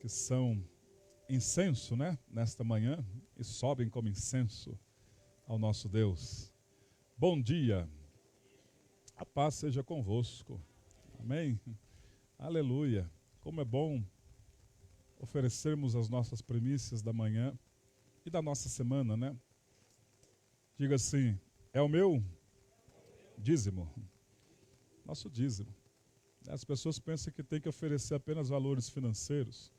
que são incenso, né, nesta manhã, e sobem como incenso ao nosso Deus. Bom dia, a paz seja convosco, amém? Aleluia, como é bom oferecermos as nossas primícias da manhã e da nossa semana, né? Diga assim, é o meu dízimo, nosso dízimo. As pessoas pensam que tem que oferecer apenas valores financeiros,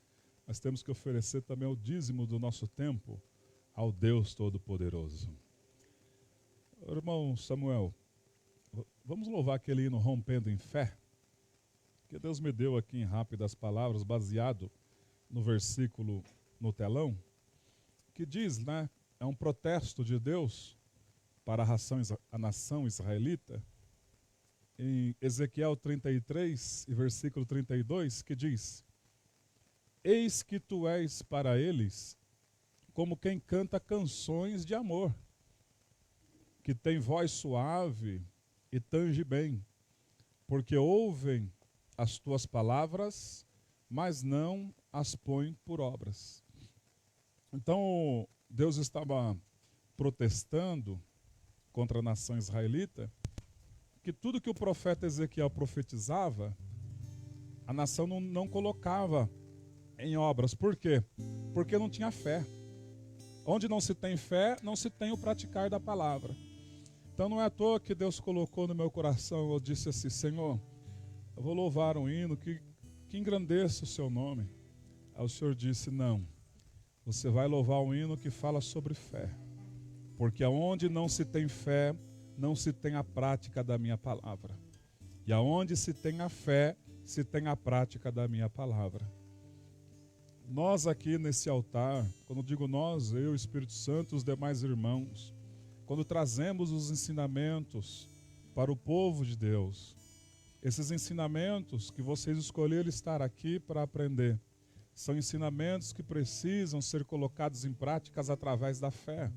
mas temos que oferecer também o dízimo do nosso tempo ao Deus Todo-Poderoso. Irmão Samuel, vamos louvar aquele hino Rompendo em Fé, que Deus me deu aqui em rápidas palavras, baseado no versículo no telão, que diz, né, é um protesto de Deus para a nação israelita, em Ezequiel 33, e versículo 32, que diz: eis que tu és para eles como quem canta canções de amor, que tem voz suave e tange bem, porque ouvem as tuas palavras, mas não as põem por obras. Então, Deus estava protestando contra a nação israelita, que tudo que o profeta Ezequiel profetizava, a nação não colocava em obras. Por quê? Porque não tinha fé. Onde não se tem fé, não se tem o praticar da palavra. Então não é à toa que Deus colocou no meu coração, eu disse assim, Senhor, eu vou louvar um hino que engrandeça o seu nome. Aí o Senhor disse, não, você vai louvar um hino que fala sobre fé. Porque aonde não se tem fé, não se tem a prática da minha palavra. E aonde se tem a fé, se tem a prática da minha palavra. Nós aqui nesse altar, quando digo nós, eu, Espírito Santo, os demais irmãos, quando trazemos os ensinamentos para o povo de Deus, esses ensinamentos que vocês escolheram estar aqui para aprender, são ensinamentos que precisam ser colocados em práticas através da fé.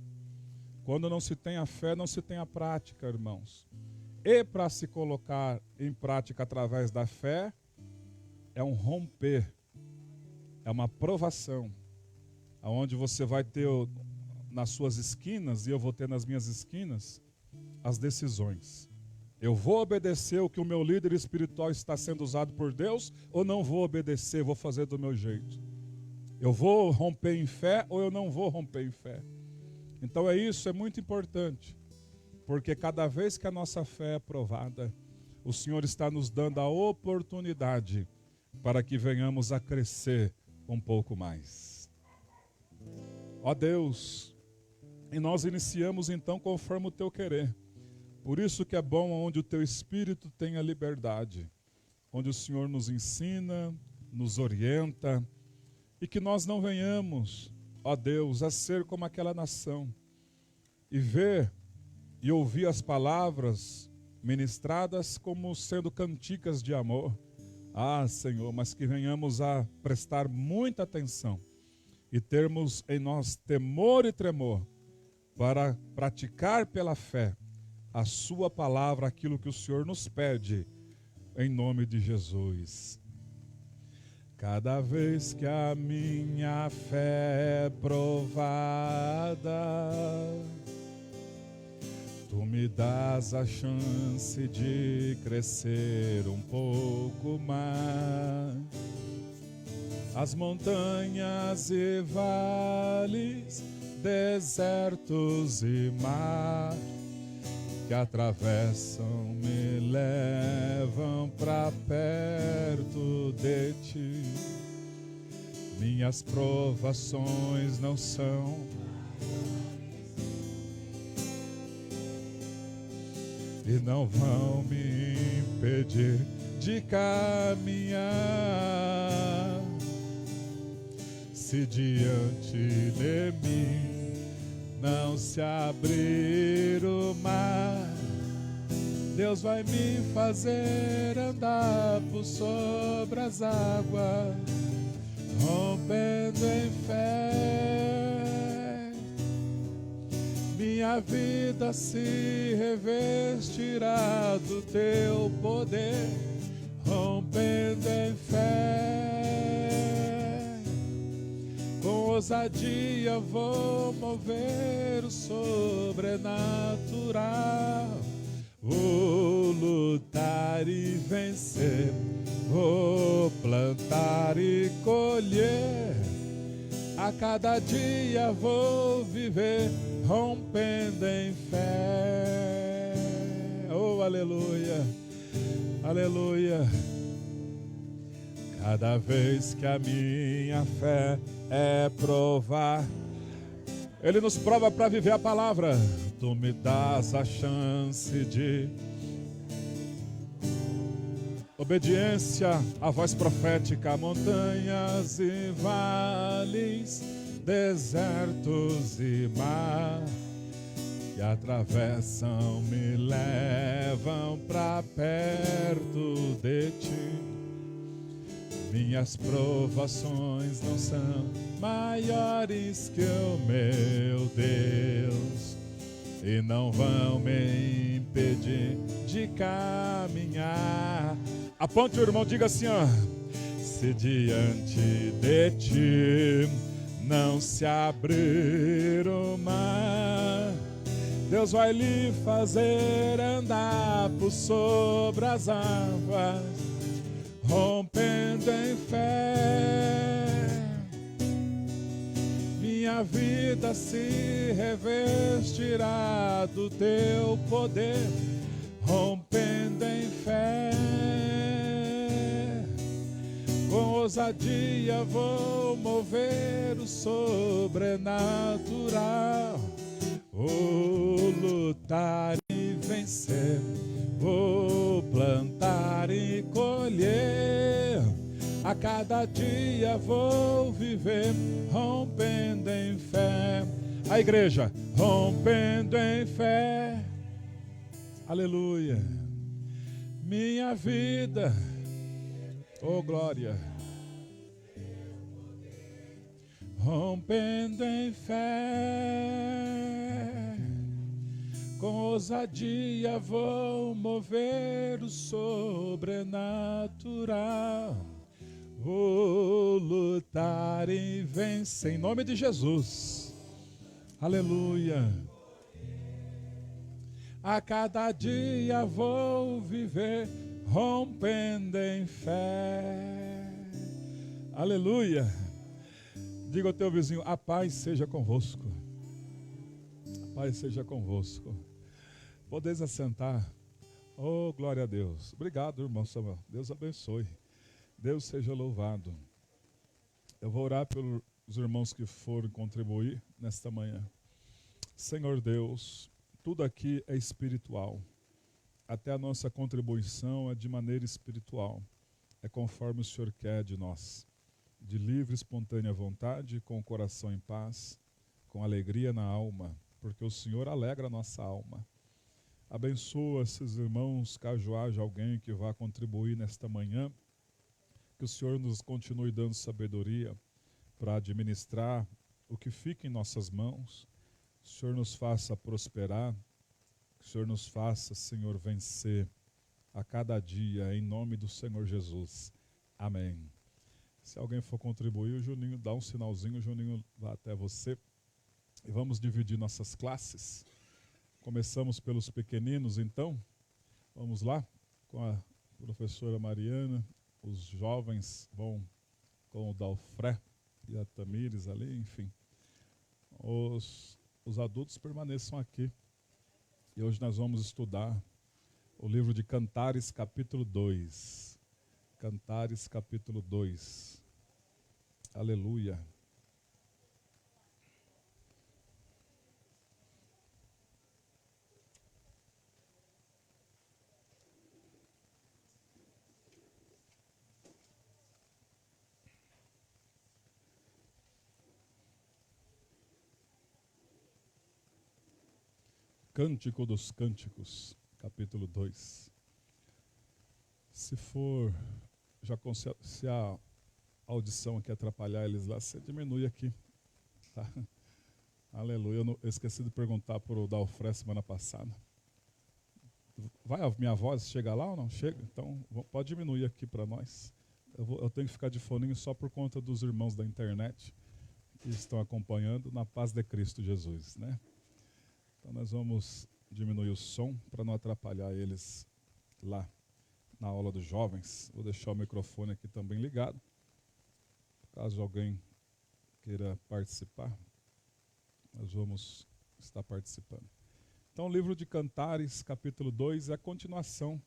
Quando não se tem a fé, não se tem a prática, irmãos. E para se colocar em prática através da fé, é um romper, é uma provação, onde você vai ter nas suas esquinas, e eu vou ter nas minhas esquinas, as decisões. Eu vou obedecer o que o meu líder espiritual está sendo usado por Deus, ou não vou obedecer, vou fazer do meu jeito. Eu vou romper em fé, ou eu não vou romper em fé. Então isso é muito importante, porque cada vez que a nossa fé é provada, o Senhor está nos dando a oportunidade para que venhamos a crescer um pouco mais. Ó Deus, e nós iniciamos então conforme o teu querer. Por isso que é bom onde o teu Espírito tem a liberdade, onde o Senhor nos ensina, nos orienta, e que nós não venhamos, ó Deus, a ser como aquela nação, e ver e ouvir as palavras ministradas como sendo canticas de amor. Ah, Senhor, mas que venhamos a prestar muita atenção e termos em nós temor e tremor para praticar pela fé a sua palavra, aquilo que o Senhor nos pede, em nome de Jesus. Cada vez que a minha fé é provada, tu me dás a chance de crescer um pouco mais. As montanhas e vales, desertos e mar, que atravessam me levam para perto de ti. Minhas provações não são e não vão me impedir de caminhar. Se diante de mim não se abrir o mar, Deus vai me fazer andar por sobre as águas, rompendo em fé. Minha vida se revestirá do teu poder, rompendo em fé. ousadia vou mover o sobrenatural. Vou lutar e vencer, vou plantar e colher. A cada dia vou viver rompendo em fé. Oh, aleluia, aleluia. Cada vez que a minha fé é provar, Ele nos prova para viver a palavra. Tu me dás a chance de obediência à voz profética. Montanhas e vales, desertos e mar que atravessam, me levam para perto de ti. Minhas provações não são maiores que o meu Deus e não vão me impedir de caminhar. Aponte o irmão, diga assim, ó: se diante de ti não se abrir o mar, Deus vai lhe fazer andar por sobre as águas, rompendo em fé. Minha vida se revestirá do teu poder, rompendo em fé. Com ousadia vou mover o sobrenatural. Vou lutar e vencer, vou plantar e colher. A cada dia vou viver rompendo em fé. A igreja, rompendo em fé. Aleluia. Minha vida, oh glória, rompendo em fé. Com ousadia vou mover o sobrenatural. Vou lutar e vencer em nome de Jesus. Aleluia. A cada dia vou viver rompendo em fé. Aleluia. Diga ao teu vizinho: a paz seja convosco. A paz seja convosco. Podeis assentar. Oh, glória a Deus. Obrigado, irmão Samuel. Deus abençoe. Deus seja louvado. Eu vou orar pelos irmãos que foram contribuir nesta manhã. Senhor Deus, tudo aqui é espiritual. Até a nossa contribuição é de maneira espiritual. É conforme o Senhor quer de nós. De livre e espontânea vontade, com o coração em paz, com alegria na alma, porque o Senhor alegra a nossa alma. Abençoa esses irmãos, caso haja alguém que vá contribuir nesta manhã. Que o Senhor nos continue dando sabedoria para administrar o que fica em nossas mãos. O Senhor nos faça prosperar. Que o Senhor nos faça, Senhor, vencer a cada dia, em nome do Senhor Jesus. Amém. Se alguém for contribuir, o Juninho dá um sinalzinho, o Juninho vai até você. E vamos dividir nossas classes. Começamos pelos pequeninos, então. Vamos lá, com a professora Mariana. Os jovens vão com o Dalfré e a Tamires ali, enfim. Os adultos permaneçam aqui. E hoje nós vamos estudar o livro de Cantares, capítulo 2. Cantares, capítulo 2. Aleluia. Cântico dos Cânticos, capítulo 2. Se a audição aqui atrapalhar eles lá, você diminui aqui. Tá? Aleluia. Eu esqueci de perguntar para o Dalfré semana passada. Vai a minha voz chega lá ou não? Chega? Então pode diminuir aqui para nós. Eu tenho que ficar de foninho só por conta dos irmãos da internet. que estão acompanhando na paz de Cristo Jesus, né? Então nós vamos diminuir o som para não atrapalhar eles lá na aula dos jovens. Vou deixar o microfone aqui também ligado, caso alguém queira participar, nós vamos estar participando. Então, o livro de Cantares, capítulo 2, é a continuação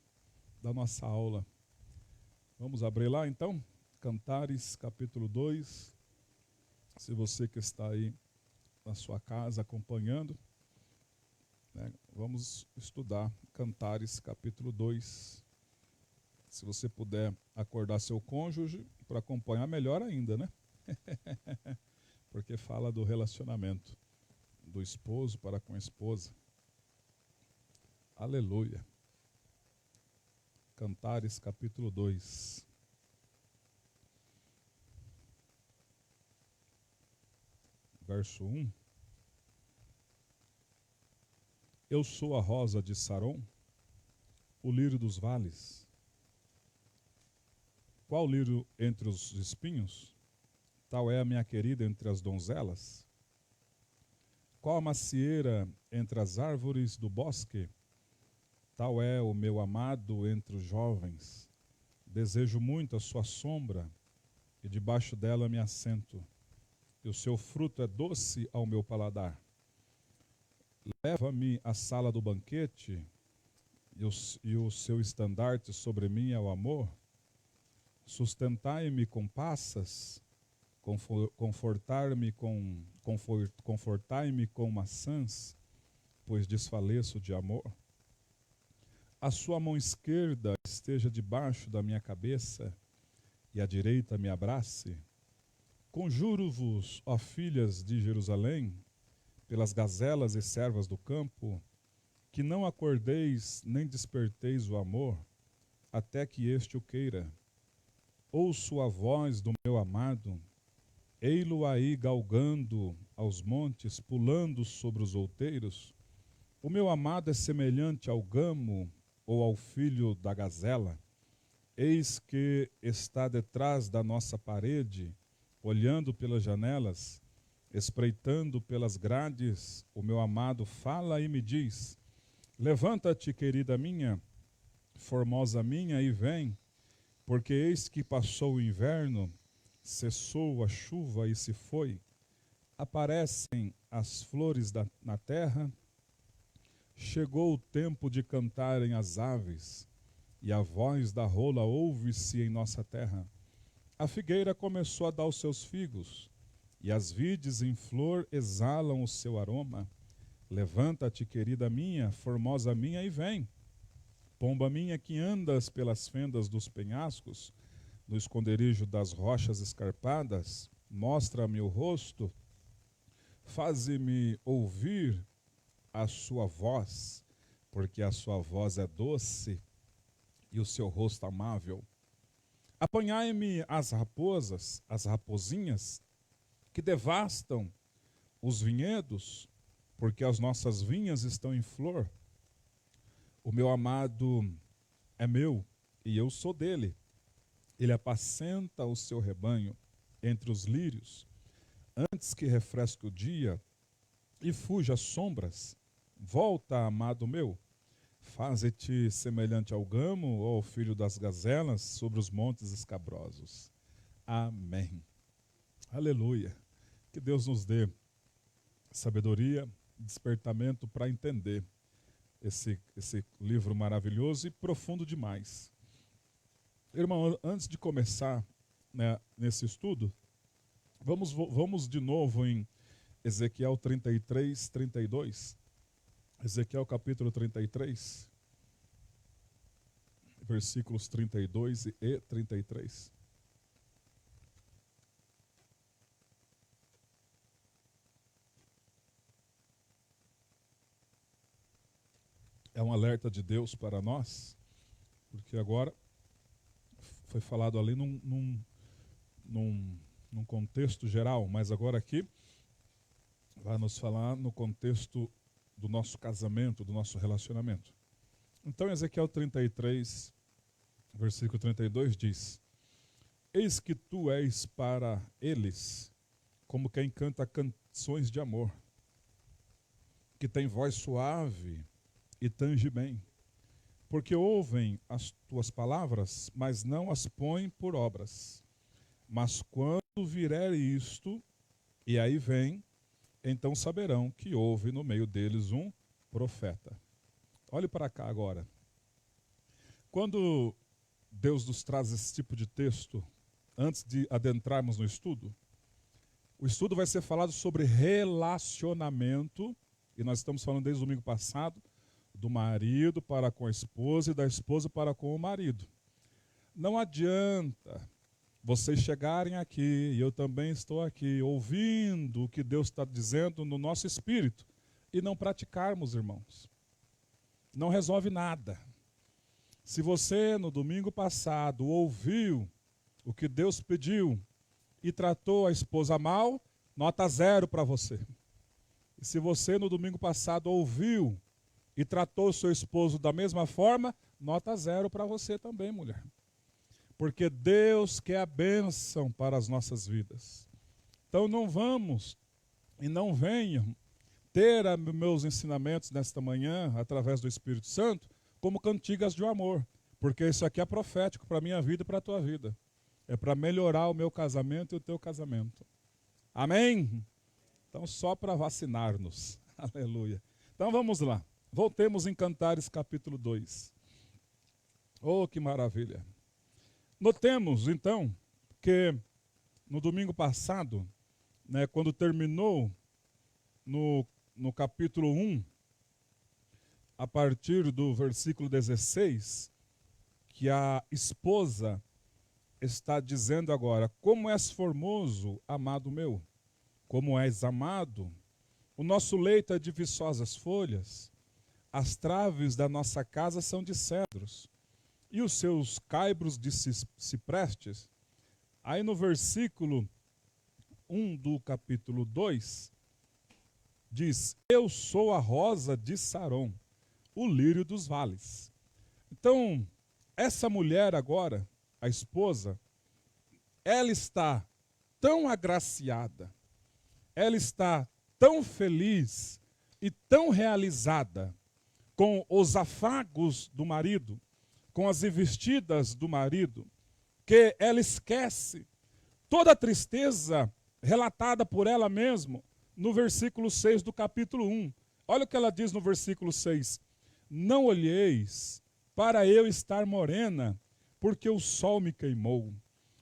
da nossa aula. Vamos abrir lá, então? Cantares, capítulo 2. Se você que está aí na sua casa acompanhando, né, vamos estudar Cantares, capítulo 2. Se você puder acordar seu cônjuge para acompanhar, melhor ainda, né? Porque fala do relacionamento do esposo para com a esposa. Aleluia. Cantares, capítulo 2. Verso 1. Eu sou a rosa de Saron, o lírio dos vales. Qual lírio entre os espinhos? Tal é a minha querida entre as donzelas. Qual a macieira entre as árvores do bosque? Tal é o meu amado entre os jovens. Desejo muito a sua sombra, e debaixo dela me assento. E o seu fruto é doce ao meu paladar. Leva-me à sala do banquete, e o seu estandarte sobre mim é o amor. Sustentai-me com passas, confortai-me com maçãs, pois desfaleço de amor. A sua mão esquerda esteja debaixo da minha cabeça, e a direita me abrace. Conjuro-vos, ó filhas de Jerusalém, pelas gazelas e servas do campo, que não acordeis nem desperteis o amor, até que este o queira. Ouço a voz do meu amado, ei-lo aí galgando aos montes, pulando sobre os outeiros. O meu amado é semelhante ao gamo ou ao filho da gazela. Eis que está detrás da nossa parede, olhando pelas janelas, espreitando pelas grades. O meu amado fala e me diz: levanta-te, querida minha, formosa minha, e vem, porque eis que passou o inverno, cessou a chuva e se foi. Aparecem as flores na terra, chegou o tempo de cantarem as aves, e a voz da rola ouve-se em nossa terra. A figueira começou a dar os seus figos, e as vides em flor exalam o seu aroma. Levanta-te, querida minha, formosa minha, e vem. Pomba minha que andas pelas fendas dos penhascos, no esconderijo das rochas escarpadas, mostra-me o rosto, faze-me ouvir a sua voz, porque a sua voz é doce e o seu rosto amável. Apanhai-me as raposas, as rapozinhas, que devastam os vinhedos, porque as nossas vinhas estão em flor. O meu amado é meu, e eu sou dele. Ele apacenta o seu rebanho entre os lírios. Antes que refresque o dia e fuja as sombras, volta, amado meu. Faze-te semelhante ao gamo ou ao filho das gazelas sobre os montes escabrosos. Amém. Aleluia. Que Deus nos dê sabedoria, despertamento para entender esse livro maravilhoso e profundo demais. Irmão, antes de começar, né, nesse estudo, vamos de novo em Ezequiel 33, 32. Ezequiel capítulo 33, versículos 32 e 33. É um alerta de Deus para nós, porque agora foi falado ali num contexto geral, mas agora aqui vai nos falar no contexto do nosso casamento, do nosso relacionamento. Então, Ezequiel 33, versículo 32 diz: eis que tu és para eles como quem canta canções de amor, que tem voz suave e tange bem, porque ouvem as tuas palavras, mas não as põem por obras. Mas quando vier isto, e aí vem, então saberão que houve no meio deles um profeta. Olhe para cá agora. Quando Deus nos traz esse tipo de texto, antes de adentrarmos no estudo, o estudo vai ser falado sobre relacionamento, e nós estamos falando desde o domingo passado, do marido para com a esposa e da esposa para com o marido. Não adianta vocês chegarem aqui, e eu também estou aqui, ouvindo o que Deus está dizendo no nosso espírito, e não praticarmos, irmãos. Não resolve nada. Se você, no domingo passado, ouviu o que Deus pediu e tratou a esposa mal, nota 0 para você. E se você, no domingo passado, ouviu e tratou o seu esposo da mesma forma, nota 0 para você também, mulher. Porque Deus quer a bênção para as nossas vidas. Então não vamos e não venham ter meus ensinamentos nesta manhã, através do Espírito Santo, como cantigas de amor. Porque isso aqui é profético para a minha vida e para a tua vida. É para melhorar o meu casamento e o teu casamento. Amém? Então só para vacinar-nos. Aleluia. Então vamos lá. Voltemos em Cantares capítulo 2. Oh, que maravilha. Notemos, então, que no domingo passado, né, quando terminou no capítulo 1, a partir do versículo 16, que a esposa está dizendo agora: como és formoso, amado meu, como és amado, o nosso leito é de viçosas folhas, as traves da nossa casa são de cedros, e os seus caibros de ciprestes. Aí no versículo 1 do capítulo 2, diz: eu sou a rosa de Saron, o lírio dos vales. Então, essa mulher agora, a esposa, ela está tão agraciada, ela está tão feliz e tão realizada com os afagos do marido, com as investidas do marido, que ela esquece toda a tristeza relatada por ela mesma no versículo 6 do capítulo 1. Olha o que ela diz no versículo 6. Não olheis para eu estar morena, porque o sol me queimou.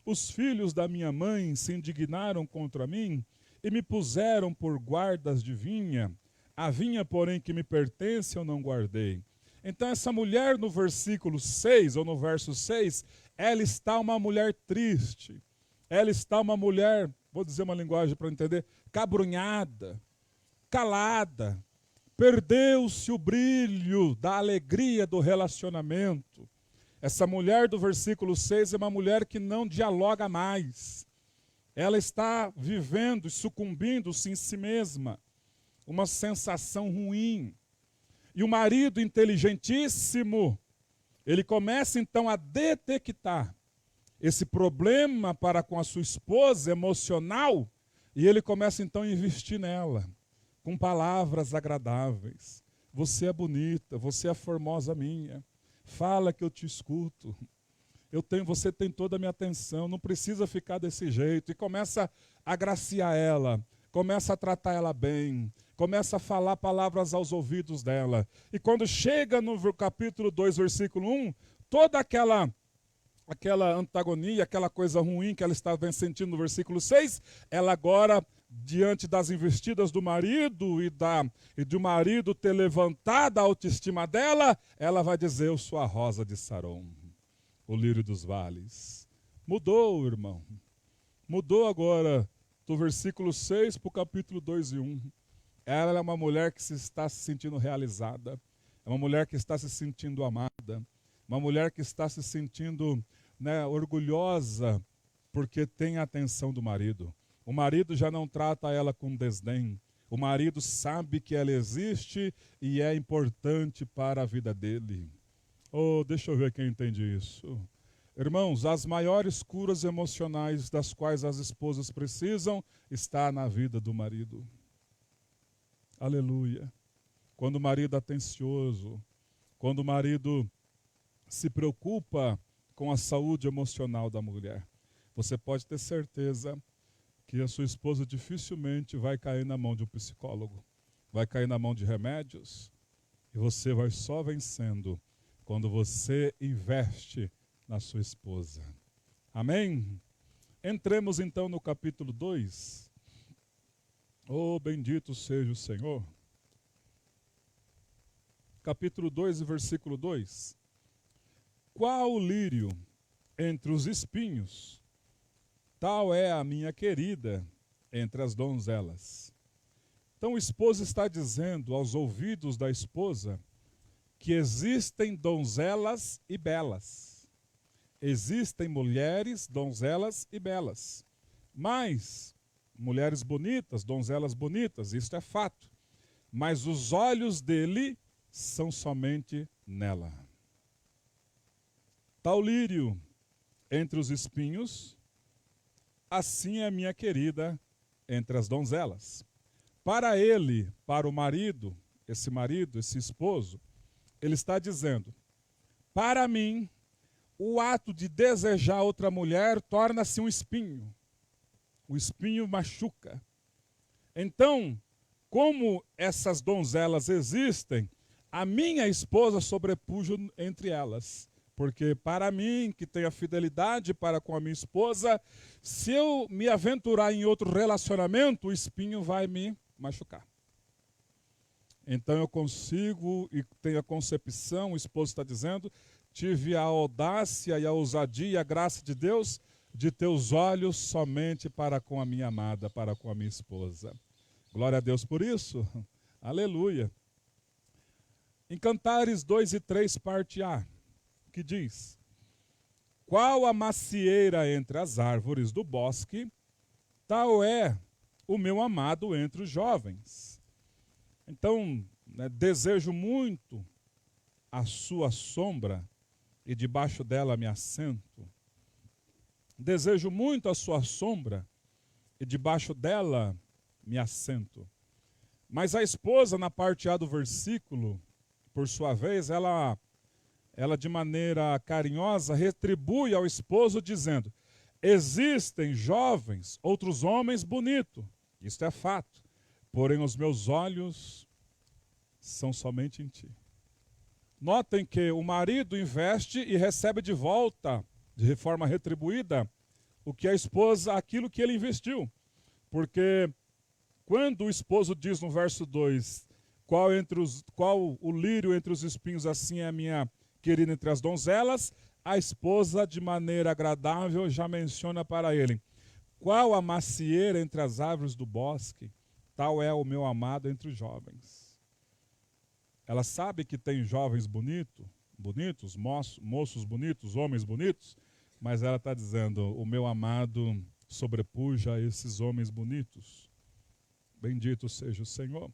Os filhos da minha mãe se indignaram contra mim e me puseram por guardas de vinha. A vinha, porém, que me pertence, eu não guardei. Então essa mulher no versículo 6, ou no verso 6, ela está uma mulher triste. Ela está uma mulher, vou dizer uma linguagem para entender, cabrunhada, calada. Perdeu-se o brilho da alegria do relacionamento. Essa mulher do versículo 6 é uma mulher que não dialoga mais. Ela está vivendo e sucumbindo-se em si mesma. Uma sensação ruim. E o marido inteligentíssimo, ele começa então a detectar esse problema para com a sua esposa emocional, e ele começa então a investir nela, com palavras agradáveis. Você é bonita, você é formosa minha, fala que eu te escuto, você tem toda a minha atenção, não precisa ficar desse jeito. E começa a agraciar ela, começa a tratar ela bem, começa a falar palavras aos ouvidos dela. E quando chega no capítulo 2, versículo 1, toda aquela antagonia, aquela coisa ruim que ela estava sentindo no versículo 6, ela agora, diante das investidas do marido e do marido ter levantado a autoestima dela, ela vai dizer: eu sou a rosa de Saron, o lírio dos vales. Mudou, irmão. Mudou agora do versículo 6 para o capítulo 2 e 1. Ela é uma mulher que está se sentindo realizada, é uma mulher que está se sentindo amada, uma mulher que está se sentindo, orgulhosa, porque tem a atenção do marido. O marido já não trata ela com desdém. O marido sabe que ela existe e é importante para a vida dele. Oh, deixa eu ver quem entende isso. Irmãos, as maiores curas emocionais das quais as esposas precisam está na vida do marido. Aleluia. Quando o marido é atencioso, quando o marido se preocupa com a saúde emocional da mulher, você pode ter certeza que a sua esposa dificilmente vai cair na mão de um psicólogo, vai cair na mão de remédios, e você vai só vencendo quando você investe na sua esposa. Amém? Entremos então no capítulo 2. Oh, bendito seja o Senhor. Capítulo 2, versículo 2. Qual o lírio entre os espinhos, tal é a minha querida entre as donzelas. Então o esposo está dizendo aos ouvidos da esposa que existem donzelas e belas. Existem mulheres, donzelas e belas. Mas, mulheres bonitas, donzelas bonitas, isto é fato. Mas os olhos dele são somente nela. Tal lírio entre os espinhos, assim é minha querida entre as donzelas. Para ele, para o marido, esse esposo, ele está dizendo: para mim, o ato de desejar outra mulher torna-se um espinho. O espinho machuca. Então, como essas donzelas existem, a minha esposa sobrepuja entre elas. Porque para mim, que tenho a fidelidade para com a minha esposa, se eu me aventurar em outro relacionamento, o espinho vai me machucar. Então eu consigo e tenho a concepção, o esposo está dizendo, tive a audácia e a ousadia e a graça de Deus de ter os olhos somente para com a minha amada, para com a minha esposa. Glória a Deus por isso. Aleluia. Em Cantares 2 e 3, parte A, que diz: qual a macieira entre as árvores do bosque, tal é o meu amado entre os jovens. Então, desejo muito a sua sombra e debaixo dela me assento. Desejo muito a sua sombra e debaixo dela me assento. Mas a esposa, na parte A do versículo, por sua vez, ela de maneira carinhosa retribui ao esposo dizendo: existem jovens, outros homens bonitos, isto é fato, porém os meus olhos são somente em ti. Notem que o marido investe e recebe de volta, de forma retribuída, o que a esposa, aquilo que ele investiu. Porque quando o esposo diz no verso 2, qual o lírio entre os espinhos, assim é a minha querida entre as donzelas, a esposa, de maneira agradável, já menciona para ele: qual a macieira entre as árvores do bosque, tal é o meu amado entre os jovens. Ela sabe que tem jovens bonitos, moços bonitos, homens bonitos, mas ela está dizendo: o meu amado sobrepuja esses homens bonitos. Bendito seja o Senhor.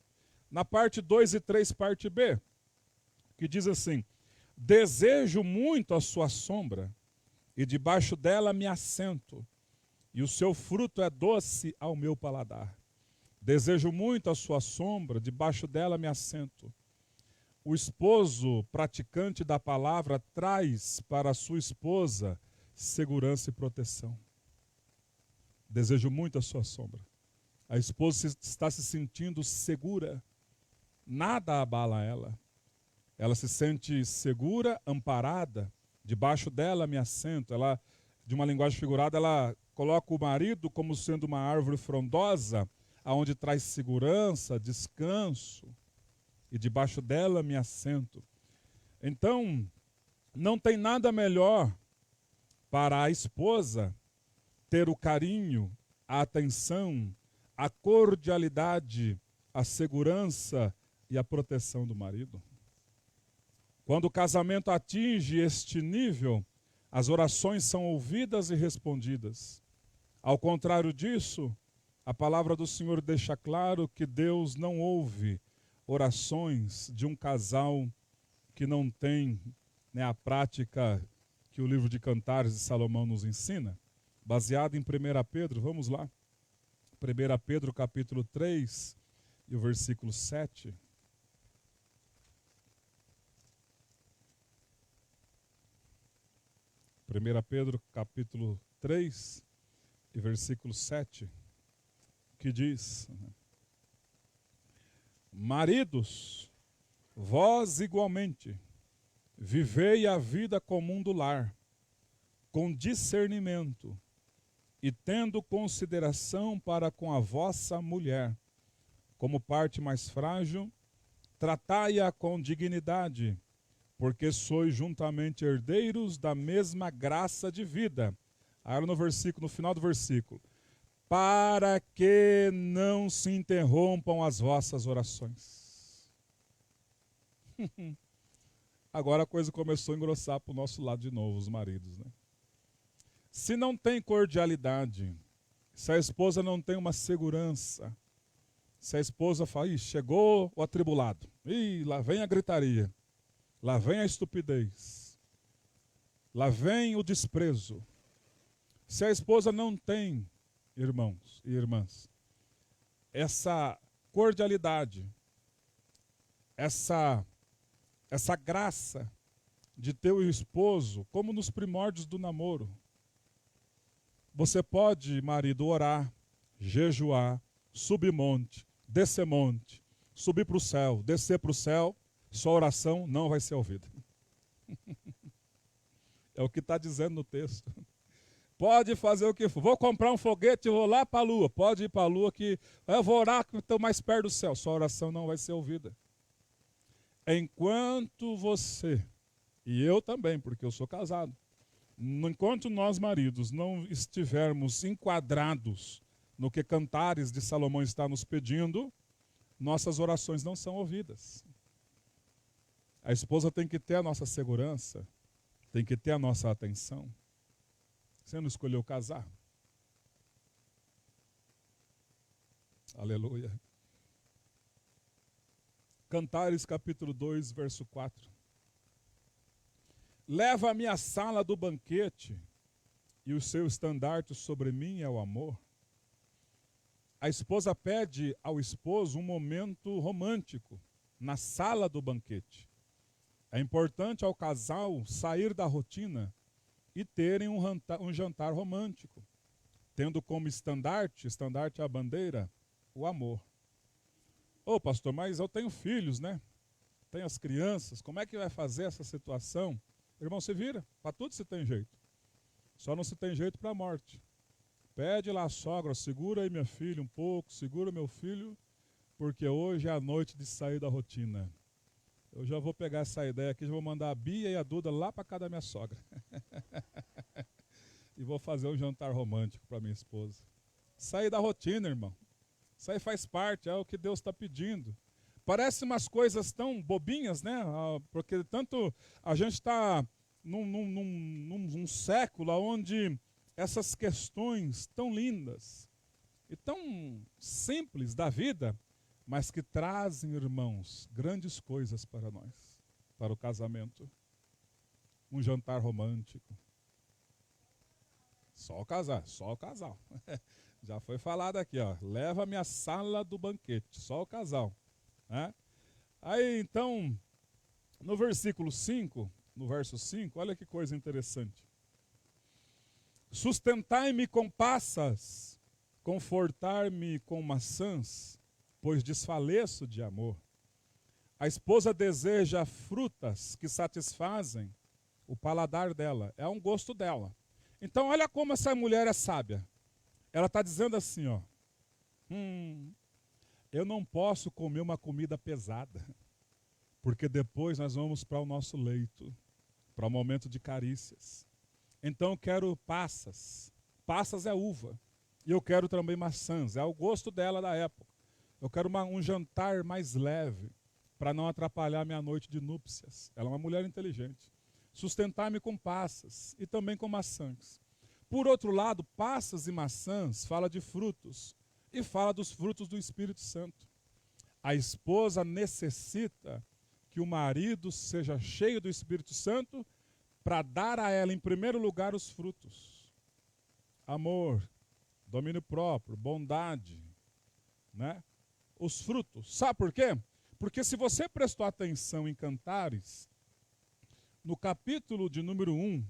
Na parte 2 e 3, parte B, que diz assim: desejo muito a sua sombra, e debaixo dela me assento, e o seu fruto é doce ao meu paladar. Desejo muito a sua sombra, debaixo dela me assento. O esposo praticante da palavra traz para a sua esposa segurança e proteção. Desejo muito a sua sombra. A esposa está se sentindo segura. Nada abala ela. Ela se sente segura, amparada. Debaixo dela me assento. Ela, de uma linguagem figurada, ela coloca o marido como sendo uma árvore frondosa, aonde traz segurança, descanso. E debaixo dela me assento. Então, não tem nada melhor para a esposa ter o carinho, a atenção, a cordialidade, a segurança e a proteção do marido. Quando o casamento atinge este nível, as orações são ouvidas e respondidas. Ao contrário disso, a palavra do Senhor deixa claro que Deus não ouve orações de um casal que não tem a prática que o livro de Cantares de Salomão nos ensina, baseado em 1 Pedro, vamos lá. 1 Pedro capítulo 3 e o versículo 7. 1 Pedro capítulo 3 e versículo 7, que diz: maridos, vós igualmente, vivei a vida comum do lar, com discernimento, e tendo consideração para com a vossa mulher, como parte mais frágil, tratai-a com dignidade, porque sois juntamente herdeiros da mesma graça de vida. Aí no final do versículo, para que não se interrompam as vossas orações. Agora a coisa começou a engrossar para o nosso lado de novo, os maridos, né? Se não tem cordialidade, se a esposa não tem uma segurança, se a esposa fala, ih, chegou o atribulado, ih, lá vem a gritaria, lá vem a estupidez, lá vem o desprezo. Se a esposa não tem, irmãos e irmãs, essa cordialidade, essa graça de ter o esposo, como nos primórdios do namoro, você pode, marido, orar, jejuar, subir monte, descer monte, subir para o céu, descer para o céu, sua oração não vai ser ouvida. É o que está dizendo no texto. Pode fazer o que for. Vou comprar um foguete e vou lá para a lua. Pode ir para a lua que eu vou orar que estou mais perto do céu. Sua oração não vai ser ouvida. Enquanto você, e eu também, porque eu sou casado, enquanto nós maridos não estivermos enquadrados no que Cantares de Salomão está nos pedindo, nossas orações não são ouvidas. A esposa tem que ter a nossa segurança, tem que ter a nossa atenção. Você não escolheu casar? Aleluia. Cantares capítulo 2, verso 4. Leva-me à sala do banquete, e o seu estandarte sobre mim é o amor. A esposa pede ao esposo um momento romântico na sala do banquete. É importante ao casal sair da rotina e terem um jantar romântico, tendo como estandarte é a bandeira, o amor. Ô pastor, mas eu tenho filhos, né? Tenho as crianças, como é que vai fazer essa situação? Irmão, se vira, para tudo se tem jeito. Só não se tem jeito para a morte. Pede lá a sogra, segura aí minha filha um pouco, segura meu filho, porque hoje é a noite de sair da rotina. Eu já vou pegar essa ideia aqui, já vou mandar a Bia e a Duda lá para casa da minha sogra. E vou fazer um jantar romântico para minha esposa. Sair da rotina, irmão. Isso aí faz parte, é o que Deus está pedindo. Parece umas coisas tão bobinhas, né? Porque tanto a gente está num século onde essas questões tão lindas e tão simples da vida, mas que trazem, irmãos, grandes coisas para nós, para o casamento. Um jantar romântico. Só o casal. Já foi falado aqui, ó. Leva-me à sala do banquete, só o casal. Né? Aí, então, no versículo 5, no verso 5, olha que coisa interessante. Sustentai-me com passas, confortar-me com maçãs, pois desfaleço de amor. A esposa deseja frutas que satisfazem o paladar dela, é um gosto dela. Então, olha como essa mulher é sábia. Ela está dizendo assim, ó, eu não posso comer uma comida pesada, porque depois nós vamos para o nosso leito, para o momento de carícias. Então eu quero passas. Passas é uva. E eu quero também maçãs. É o gosto dela da época. Eu quero um jantar mais leve, para não atrapalhar minha noite de núpcias. Ela é uma mulher inteligente. Sustentar-me com passas e também com maçãs. Por outro lado, passas e maçãs fala de frutos. E fala dos frutos do Espírito Santo. A esposa necessita que o marido seja cheio do Espírito Santo para dar a ela, em primeiro lugar, os frutos. Amor, domínio próprio, bondade, né? Os frutos. Sabe por quê? Porque se você prestou atenção em Cantares, no capítulo de número 1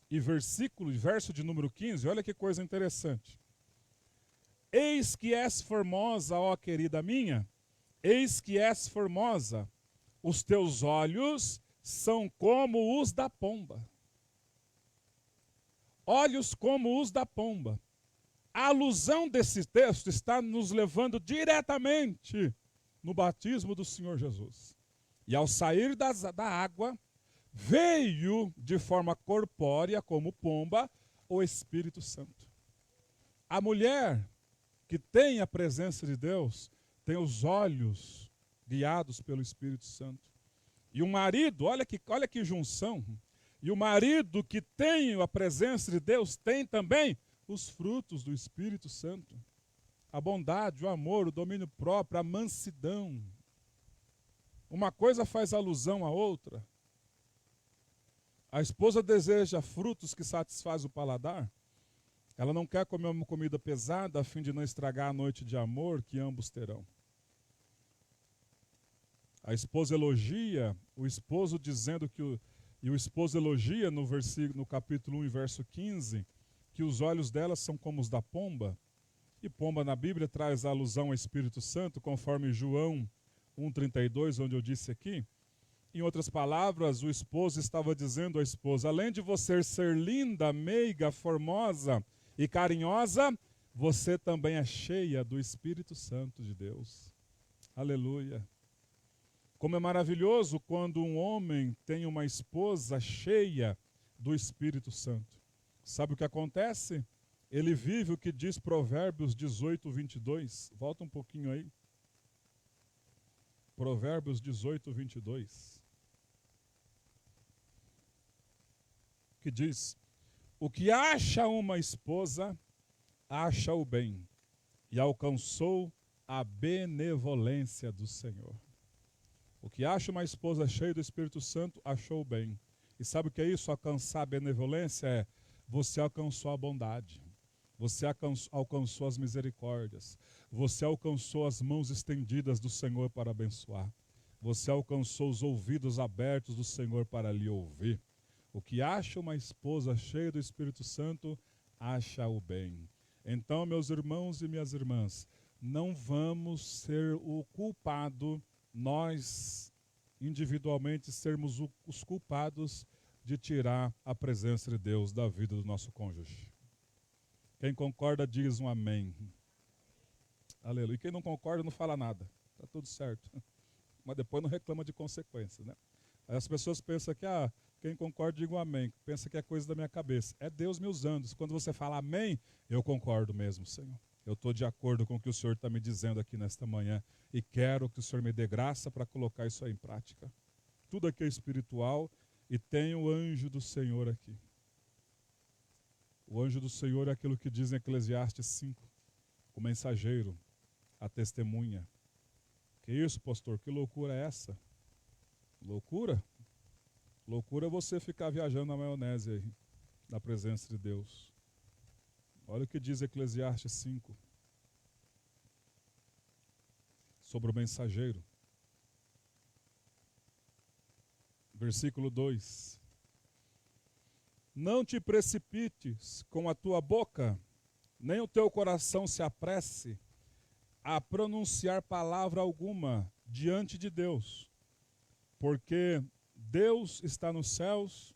e verso de número 15, olha que coisa interessante. Eis que és formosa, ó querida minha, eis que és formosa, os teus olhos são como os da pomba. Olhos como os da pomba. A alusão desse texto está nos levando diretamente no batismo do Senhor Jesus. E ao sair da água, veio de forma corpórea, como pomba, o Espírito Santo. A mulher que tem a presença de Deus tem os olhos guiados pelo Espírito Santo. E o marido, olha que junção, e o marido que tem a presença de Deus tem também os frutos do Espírito Santo. A bondade, o amor, o domínio próprio, a mansidão. Uma coisa faz alusão à outra. A esposa deseja frutos que satisfazem o paladar. Ela não quer comer uma comida pesada a fim de não estragar a noite de amor que ambos terão. A esposa elogia o esposo dizendo que e o esposo elogia no capítulo 1 e verso 15 que os olhos dela são como os da pomba. E pomba na Bíblia traz a alusão ao Espírito Santo, conforme João 1,32, onde eu disse aqui. Em outras palavras, o esposo estava dizendo à esposa, além de você ser linda, meiga, formosa e carinhosa, você também é cheia do Espírito Santo de Deus. Aleluia. Como é maravilhoso quando um homem tem uma esposa cheia do Espírito Santo. Sabe o que acontece? Ele vive o que diz Provérbios 18, 22. Volta um pouquinho aí. Provérbios 18, 22. Que diz, o que acha uma esposa, acha o bem, e alcançou a benevolência do Senhor. O que acha uma esposa cheia do Espírito Santo, achou o bem. E sabe o que é isso? Alcançar a benevolência é, você alcançou a bondade. Você alcançou as misericórdias. Você alcançou as mãos estendidas do Senhor para abençoar. Você alcançou os ouvidos abertos do Senhor para lhe ouvir. O que acha uma esposa cheia do Espírito Santo, acha o bem. Então, meus irmãos e minhas irmãs, não vamos ser o culpado, nós individualmente sermos os culpados de tirar a presença de Deus da vida do nosso cônjuge. Quem concorda diz um amém. Aleluia. E quem não concorda não fala nada. Está tudo certo. Mas depois não reclama de consequências, né? Aí as pessoas pensam que, quem concorda diga um amém. Pensa que é coisa da minha cabeça. É Deus me usando. Quando você fala amém, eu concordo mesmo, Senhor. Eu estou de acordo com o que o Senhor está me dizendo aqui nesta manhã. E quero que o Senhor me dê graça para colocar isso aí em prática. Tudo aqui é espiritual e tem o anjo do Senhor aqui. O anjo do Senhor é aquilo que diz em Eclesiastes 5. O mensageiro, a testemunha. Que isso, pastor? Que loucura é essa? Loucura? Loucura é você ficar viajando na maionese aí, na presença de Deus. Olha o que diz Eclesiastes 5. Sobre o mensageiro. Versículo 2. Não te precipites com a tua boca, nem o teu coração se apresse a pronunciar palavra alguma diante de Deus, porque Deus está nos céus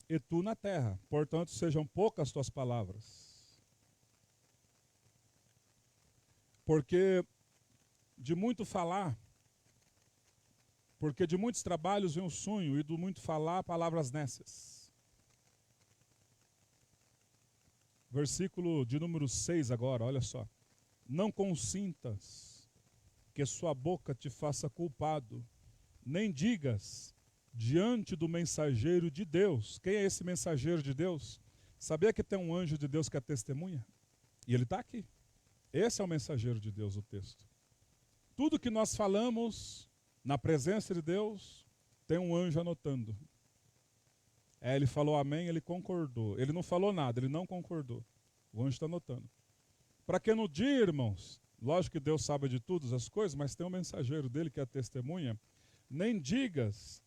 e tu na terra, portanto sejam poucas tuas palavras. Porque de muito falar, porque de muitos trabalhos vem o sonho, e do muito falar, palavras nécias. Versículo de número 6 agora, olha só. Não consintas que sua boca te faça culpado, nem digas diante do mensageiro de Deus. Quem é esse mensageiro de Deus? Sabia que tem um anjo de Deus que é testemunha? E ele está aqui. Esse é o mensageiro de Deus, o texto. Tudo que nós falamos na presença de Deus, tem um anjo anotando. Ele falou amém, ele concordou. Ele não falou nada, ele não concordou. O anjo está anotando. Para que no dia, irmãos, lógico que Deus sabe de todas as coisas, mas tem um mensageiro dele que é a testemunha. Nem digas,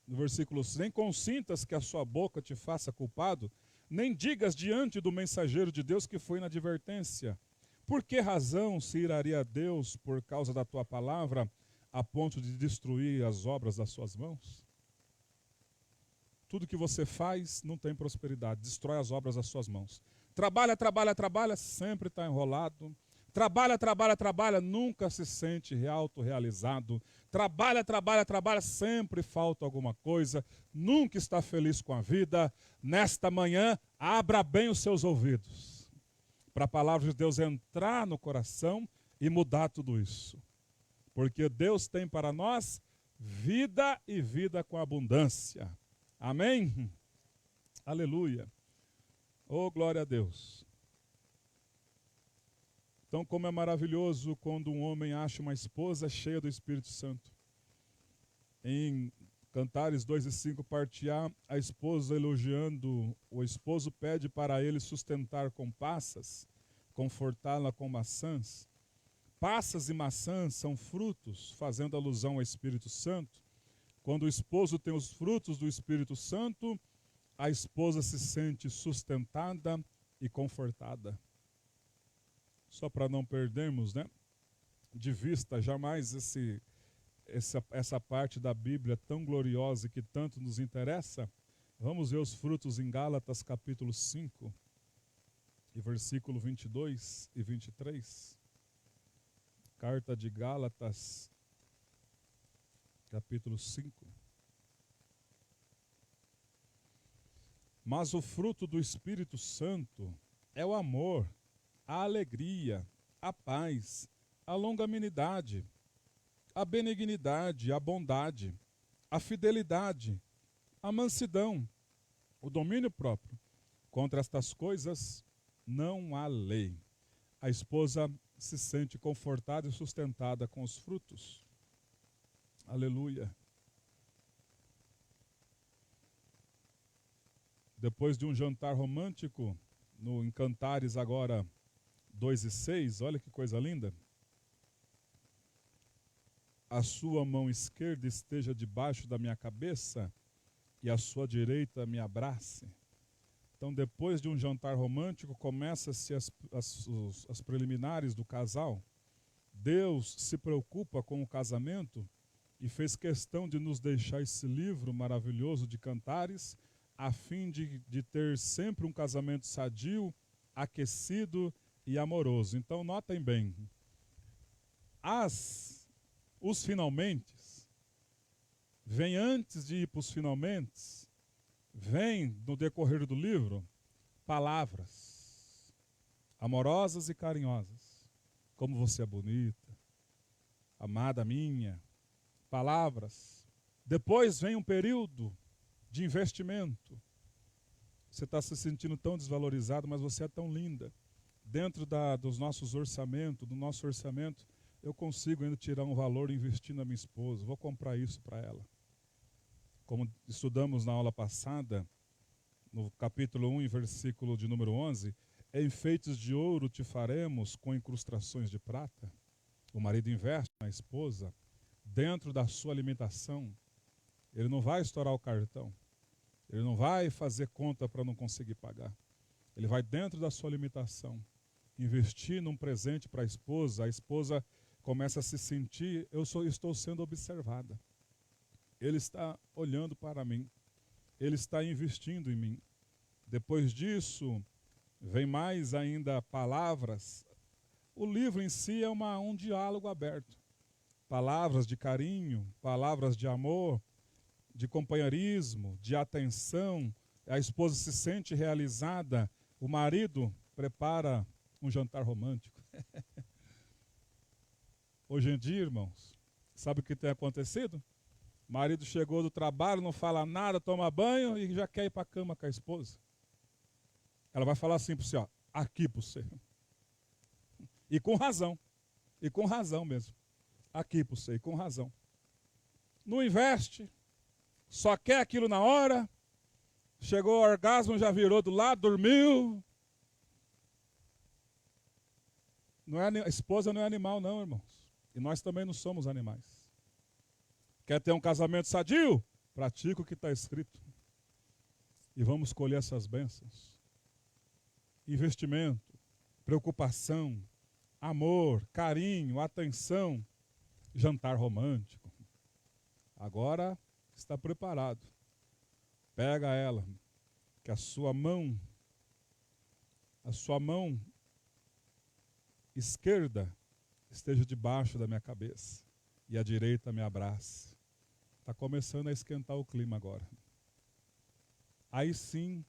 no versículo 6, nem consintas que a sua boca te faça culpado, nem digas diante do mensageiro de Deus que foi na advertência. Por que razão se iraria a Deus por causa da tua palavra, a ponto de destruir as obras das suas mãos? Tudo que você faz não tem prosperidade, destrói as obras das suas mãos. Trabalha, trabalha, trabalha, sempre está enrolado. Trabalha, trabalha, trabalha, nunca se sente autorrealizado. Trabalha, trabalha, trabalha, sempre falta alguma coisa. Nunca está feliz com a vida. Nesta manhã, abra bem os seus ouvidos para a palavra de Deus entrar no coração e mudar tudo isso. Porque Deus tem para nós vida e vida com abundância. Amém? Aleluia. Oh, glória a Deus. Então, como é maravilhoso quando um homem acha uma esposa cheia do Espírito Santo. Em Cantares 2:5, parte A, a esposa elogiando, o esposo pede para ele sustentar com passas, confortá-la com maçãs. Passas e maçãs são frutos, fazendo alusão ao Espírito Santo. Quando o esposo tem os frutos do Espírito Santo, a esposa se sente sustentada e confortada. Só para não perdermos, né, de vista jamais essa parte da Bíblia tão gloriosa e que tanto nos interessa, vamos ver os frutos em Gálatas capítulo 5, e versículo 22 e 23. Carta de Gálatas, capítulo 5. Mas o fruto do Espírito Santo é o amor, a alegria, a paz, a longanimidade, a benignidade, a bondade, a fidelidade, a mansidão, o domínio próprio. Contra estas coisas não há lei. A esposa se sente confortada e sustentada com os frutos. Aleluia. Depois de um jantar romântico, em Cantares agora 2:6, olha que coisa linda. A sua mão esquerda esteja debaixo da minha cabeça e a sua direita me abrace. Então, depois de um jantar romântico, começa-se as preliminares do casal. Deus se preocupa com o casamento e fez questão de nos deixar esse livro maravilhoso de Cantares, a fim de ter sempre um casamento sadio, aquecido e amoroso. Então, notem bem, os finalmente, vem antes de ir para os finalmente, vem no decorrer do livro, palavras amorosas e carinhosas. Como você é bonita, amada minha, palavras. Depois vem um período de investimento. Você está se sentindo tão desvalorizado, mas você é tão linda. Dentro dos nossos orçamentos, do nosso orçamento, eu consigo ainda tirar um valor e investir na minha esposa. Vou comprar isso para ela. Como estudamos na aula passada, no capítulo 1, versículo de número 11, enfeites de ouro te faremos com incrustações de prata. O marido investe na esposa dentro da sua alimentação. Ele não vai estourar o cartão. Ele não vai fazer conta para não conseguir pagar. Ele vai dentro da sua alimentação investir num presente para a esposa começa a se sentir, estou sendo observada. Ele está olhando para mim, ele está investindo em mim. Depois disso, vem mais ainda palavras. O livro em si é um diálogo aberto. Palavras de carinho, palavras de amor, de companheirismo, de atenção. A esposa se sente realizada, o marido prepara um jantar romântico. Hoje em dia, irmãos, sabe o que tem acontecido? O marido chegou do trabalho, não fala nada, toma banho e já quer ir para a cama com a esposa. Ela vai falar assim para você, ó, aqui para você. E com razão mesmo. Aqui para você, e com razão. Não investe, só quer aquilo na hora, chegou ao orgasmo, já virou do lado, dormiu. Não é, a esposa não é animal não, irmãos. E nós também não somos animais. Quer ter um casamento sadio? Pratica o que está escrito. E vamos colher essas bênçãos. Investimento, preocupação, amor, carinho, atenção, jantar romântico. Agora está preparado. Pega ela, que a sua mão esquerda esteja debaixo da minha cabeça e a direita me abrace. Está começando a esquentar o clima agora. Aí sim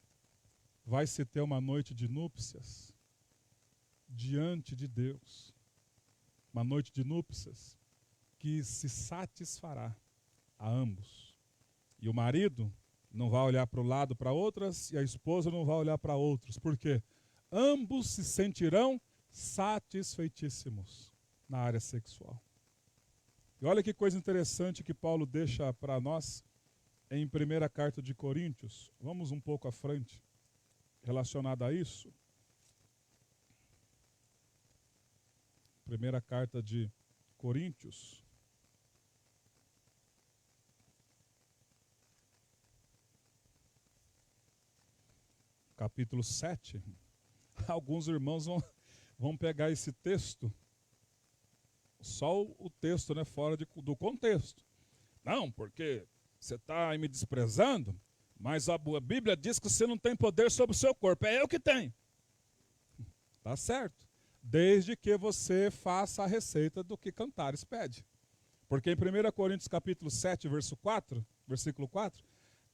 vai se ter uma noite de núpcias diante de Deus. Uma noite de núpcias que se satisfará a ambos. E o marido não vai olhar para o lado para outras e a esposa não vai olhar para outros. Por quê? Ambos se sentirão satisfeitíssimos na área sexual. E olha que coisa interessante que Paulo deixa para nós em 1ª carta de Coríntios. Vamos um pouco à frente, relacionado a isso. 1ª carta de Coríntios. Capítulo 7. Alguns irmãos vão pegar esse texto, só o texto, né, fora do contexto. Não, porque você está me desprezando, mas a Bíblia diz que você não tem poder sobre o seu corpo. É eu que tenho. Tá certo. Desde que você faça a receita do que Cantares pede. Porque em 1 Coríntios capítulo 7, versículo 4,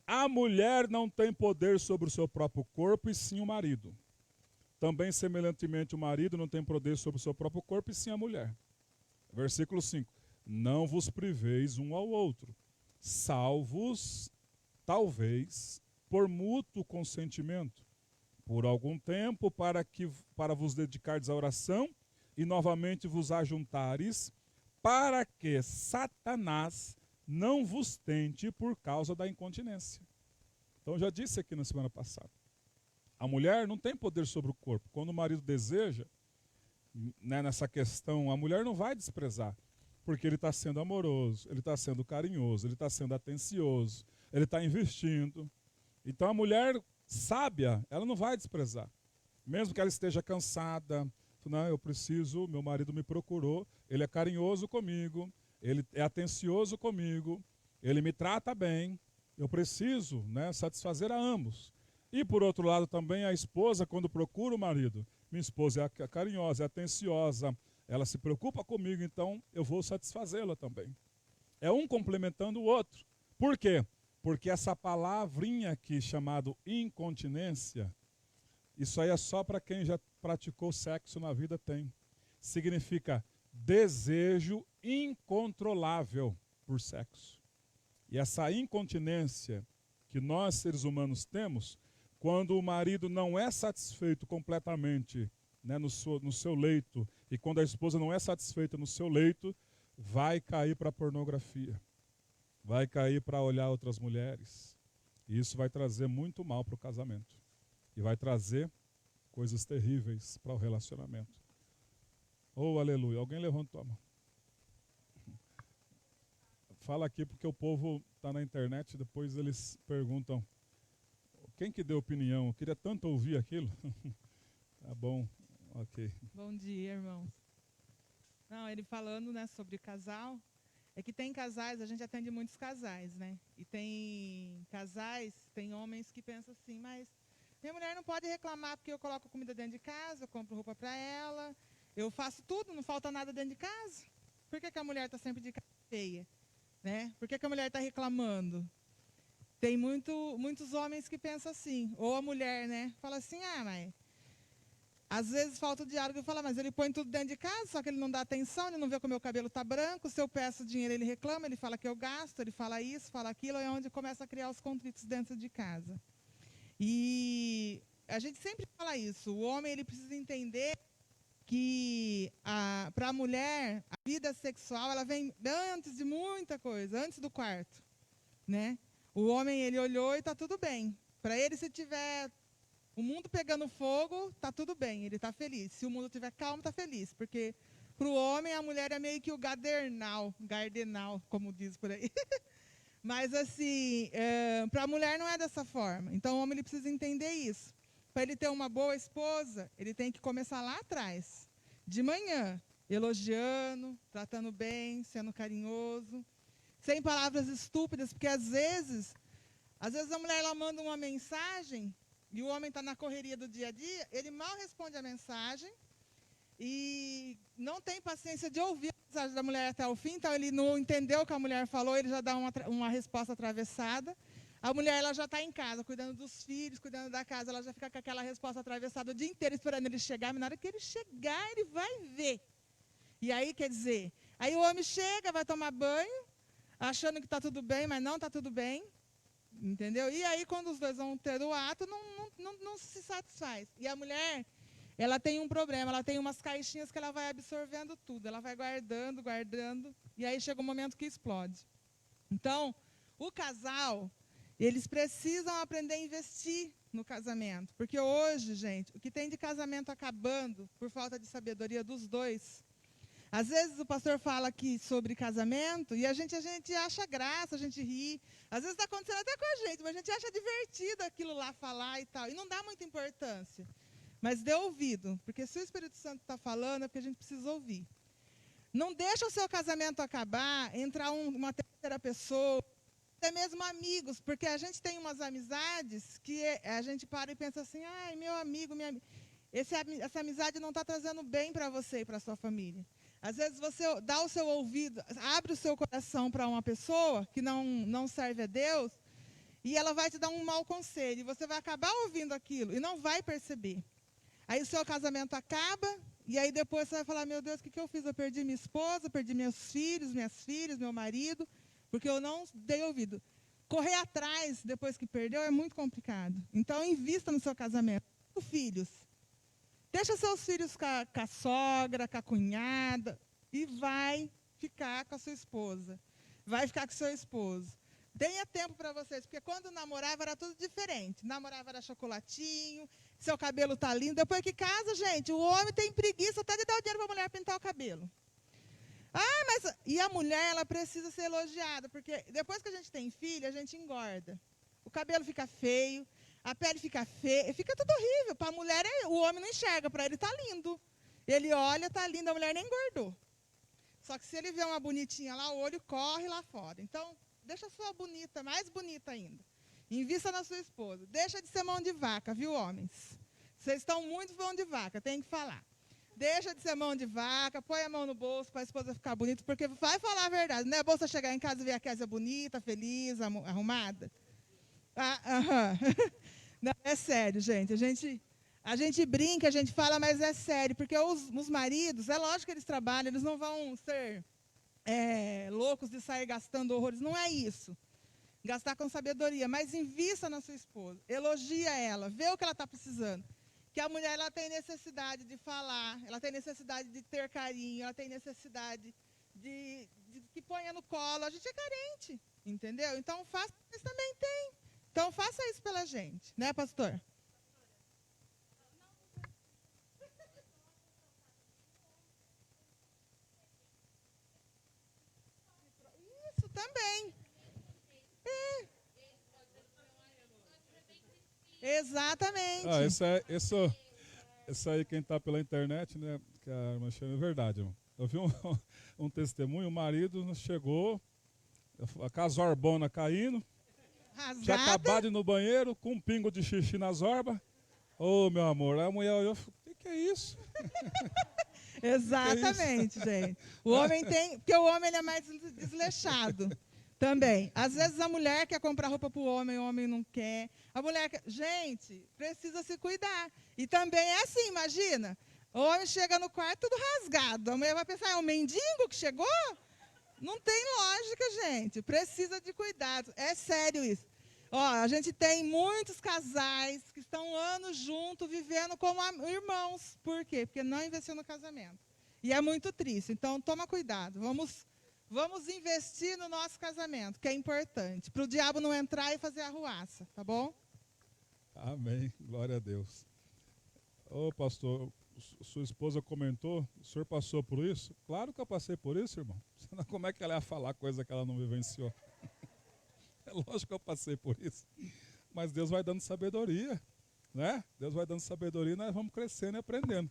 a mulher não tem poder sobre o seu próprio corpo, e sim o marido. Também, semelhantemente, o marido não tem poder sobre o seu próprio corpo, e sim a mulher. Versículo 5. Não vos priveis um ao outro, salvos, talvez, por mútuo consentimento, por algum tempo, para vos dedicardes à oração, e novamente vos ajuntares, para que Satanás não vos tente por causa da incontinência. Então, eu já disse aqui na semana passada. A mulher não tem poder sobre o corpo. Quando o marido deseja, né, nessa questão, a mulher não vai desprezar. Porque ele está sendo amoroso, ele está sendo carinhoso, ele está sendo atencioso, ele está investindo. Então, a mulher sábia, ela não vai desprezar. Mesmo que ela esteja cansada, não, eu preciso, meu marido me procurou, ele é carinhoso comigo, ele é atencioso comigo, ele me trata bem, eu preciso, né, satisfazer a ambos. E por outro lado também a esposa, quando procura o marido, minha esposa é carinhosa, é atenciosa, ela se preocupa comigo, então eu vou satisfazê-la também. É um complementando o outro. Por quê? Porque essa palavrinha aqui, chamado incontinência, isso aí é só para quem já praticou sexo na vida, tem. Significa desejo incontrolável por sexo. E essa incontinência que nós, seres humanos, temos, quando o marido não é satisfeito completamente, né, no seu leito, e quando a esposa não é satisfeita no seu leito, vai cair para a pornografia, vai cair para olhar outras mulheres. E isso vai trazer muito mal para o casamento. E vai trazer coisas terríveis para o relacionamento. Oh, aleluia. Alguém levantou a mão. Fala aqui porque o povo está na internet, depois eles perguntam quem que deu opinião. Eu queria tanto ouvir aquilo. Tá bom, ok. Bom dia, irmãos. Não, ele falando, né, sobre casal, é que tem casais, a gente atende muitos casais, né? E tem casais, tem homens que pensam assim, mas minha mulher não pode reclamar porque eu coloco comida dentro de casa, eu compro roupa para ela, eu faço tudo, não falta nada dentro de casa. Por que a mulher está sempre de casa cheia? Né? Por que a mulher está reclamando? Tem muitos homens que pensam assim, ou a mulher, né? Fala assim, mas às vezes falta o diálogo e fala, mas ele põe tudo dentro de casa, só que ele não dá atenção, ele não vê que o meu cabelo está branco, se eu peço dinheiro ele reclama, ele fala que eu gasto, ele fala isso, fala aquilo, é onde começa a criar os conflitos dentro de casa. E a gente sempre fala isso, o homem ele precisa entender que para a mulher, a vida sexual, ela vem antes de muita coisa, antes do quarto, né? O homem, ele olhou e está tudo bem. Para ele, se tiver o mundo pegando fogo, está tudo bem, ele está feliz. Se o mundo estiver calmo, está feliz. Porque para o homem, a mulher é meio que o gardenal, como diz por aí. Mas, assim, para a mulher não é dessa forma. Então, o homem ele precisa entender isso. Para ele ter uma boa esposa, ele tem que começar lá atrás, de manhã, elogiando, tratando bem, sendo carinhoso, sem palavras estúpidas, porque às vezes a mulher ela manda uma mensagem e o homem está na correria do dia a dia, ele mal responde a mensagem e não tem paciência de ouvir a mensagem da mulher até o fim, então ele não entendeu o que a mulher falou, ele já dá uma resposta atravessada. A mulher ela já está em casa, cuidando dos filhos, cuidando da casa, ela já fica com aquela resposta atravessada o dia inteiro, esperando ele chegar, mas na hora que ele chegar, ele vai ver. E aí, quer dizer, aí o homem chega, vai tomar banho, achando que está tudo bem, mas não está tudo bem, entendeu? E aí, quando os dois vão ter o ato, não se satisfaz. E a mulher, ela tem um problema, ela tem umas caixinhas que ela vai absorvendo tudo, ela vai guardando, e aí chega um momento que explode. Então, o casal, eles precisam aprender a investir no casamento. Porque hoje, gente, o que tem de casamento acabando por falta de sabedoria dos dois. Às vezes o pastor fala aqui sobre casamento e a gente acha graça, a gente ri. Às vezes está acontecendo até com a gente, mas a gente acha divertido aquilo lá falar e tal. E não dá muita importância. Mas dê ouvido, porque se o Espírito Santo está falando é porque a gente precisa ouvir. Não deixa o seu casamento acabar, entrar uma terceira pessoa, até mesmo amigos, porque a gente tem umas amizades que a gente para e pensa assim, ai, meu amigo, minha amiga. Essa amizade não está trazendo bem para você e para a sua família. Às vezes você dá o seu ouvido, abre o seu coração para uma pessoa que não serve a Deus, e ela vai te dar um mau conselho, e você vai acabar ouvindo aquilo, e não vai perceber. Aí o seu casamento acaba, e aí depois você vai falar, meu Deus, o que eu fiz? Eu perdi minha esposa, perdi meus filhos, minhas filhas, meu marido, porque eu não dei ouvido. Correr atrás, depois que perdeu, é muito complicado. Então, invista no seu casamento. Filhos. Deixa seus filhos com a sogra, com a cunhada, e vai ficar com a sua esposa. Vai ficar com o seu esposo. Tenha tempo para vocês, porque quando namorava era tudo diferente. Namorava era chocolatinho, seu cabelo está lindo. Depois que casa, gente, o homem tem preguiça até de dar o dinheiro para a mulher pintar o cabelo. E a mulher, ela precisa ser elogiada, porque depois que a gente tem filho, a gente engorda. O cabelo fica feio, a pele fica feia, fica tudo horrível. Para a mulher, o homem não enxerga, para ele está lindo. Ele olha, está lindo, a mulher nem engordou. Só que se ele vê uma bonitinha lá, o olho corre lá fora. Então, deixa a sua bonita, mais bonita ainda. Invista na sua esposa. Deixa de ser mão de vaca, viu, homens? Vocês estão muito mão de vaca, tem que falar. Deixa de ser mão de vaca, põe a mão no bolso para a esposa ficar bonita, porque vai falar a verdade. Não é bom você chegar em casa e ver a Kézia bonita, feliz, arrumada? Não, é sério, gente. A gente brinca, a gente fala, mas é sério, porque os maridos, é lógico que eles trabalham, eles não vão ser loucos de sair gastando horrores, não é isso. Gastar com sabedoria, mas invista na sua esposa, elogia ela, vê o que ela está precisando. Que a mulher ela tem necessidade de falar, ela tem necessidade de ter carinho, ela tem necessidade de que ponha no colo. A gente é carente, entendeu? Então, vocês também têm. Então, faça isso pela gente, né, pastor? Isso também. Exatamente. Isso aí, quem está pela internet, né, que a irmã chama, é verdade, irmão. Eu vi um testemunho, o marido chegou, com a zorbona caindo, Rasgada. tinha acabado de ir no banheiro, com um pingo de xixi na zorba. Ô, meu amor, a mulher olhou e falou, o que é isso? Exatamente, gente. O homem tem, porque o homem ele é mais desleixado. Também. Às vezes a mulher quer comprar roupa para o homem não quer. A mulher quer... Gente, precisa se cuidar. E também é assim, imagina. O homem chega no quarto tudo rasgado. A mulher vai pensar, é um mendigo que chegou? Não tem lógica, gente. Precisa de cuidado. É sério isso. Ó, a gente tem muitos casais que estão anos juntos, vivendo como irmãos. Por quê? Porque não investiu no casamento. E é muito triste. Então, toma cuidado. Vamos Vamos investir no nosso casamento, que é importante, para o diabo não entrar e fazer arruaça, tá bom? Amém. Glória a Deus. Ô, pastor, sua esposa comentou, o senhor passou por isso? Claro que eu passei por isso, irmão. Senão, como é que ela ia falar coisa que ela não vivenciou? É lógico que eu passei por isso. Mas Deus vai dando sabedoria, né? Deus vai dando sabedoria e nós vamos crescendo e aprendendo.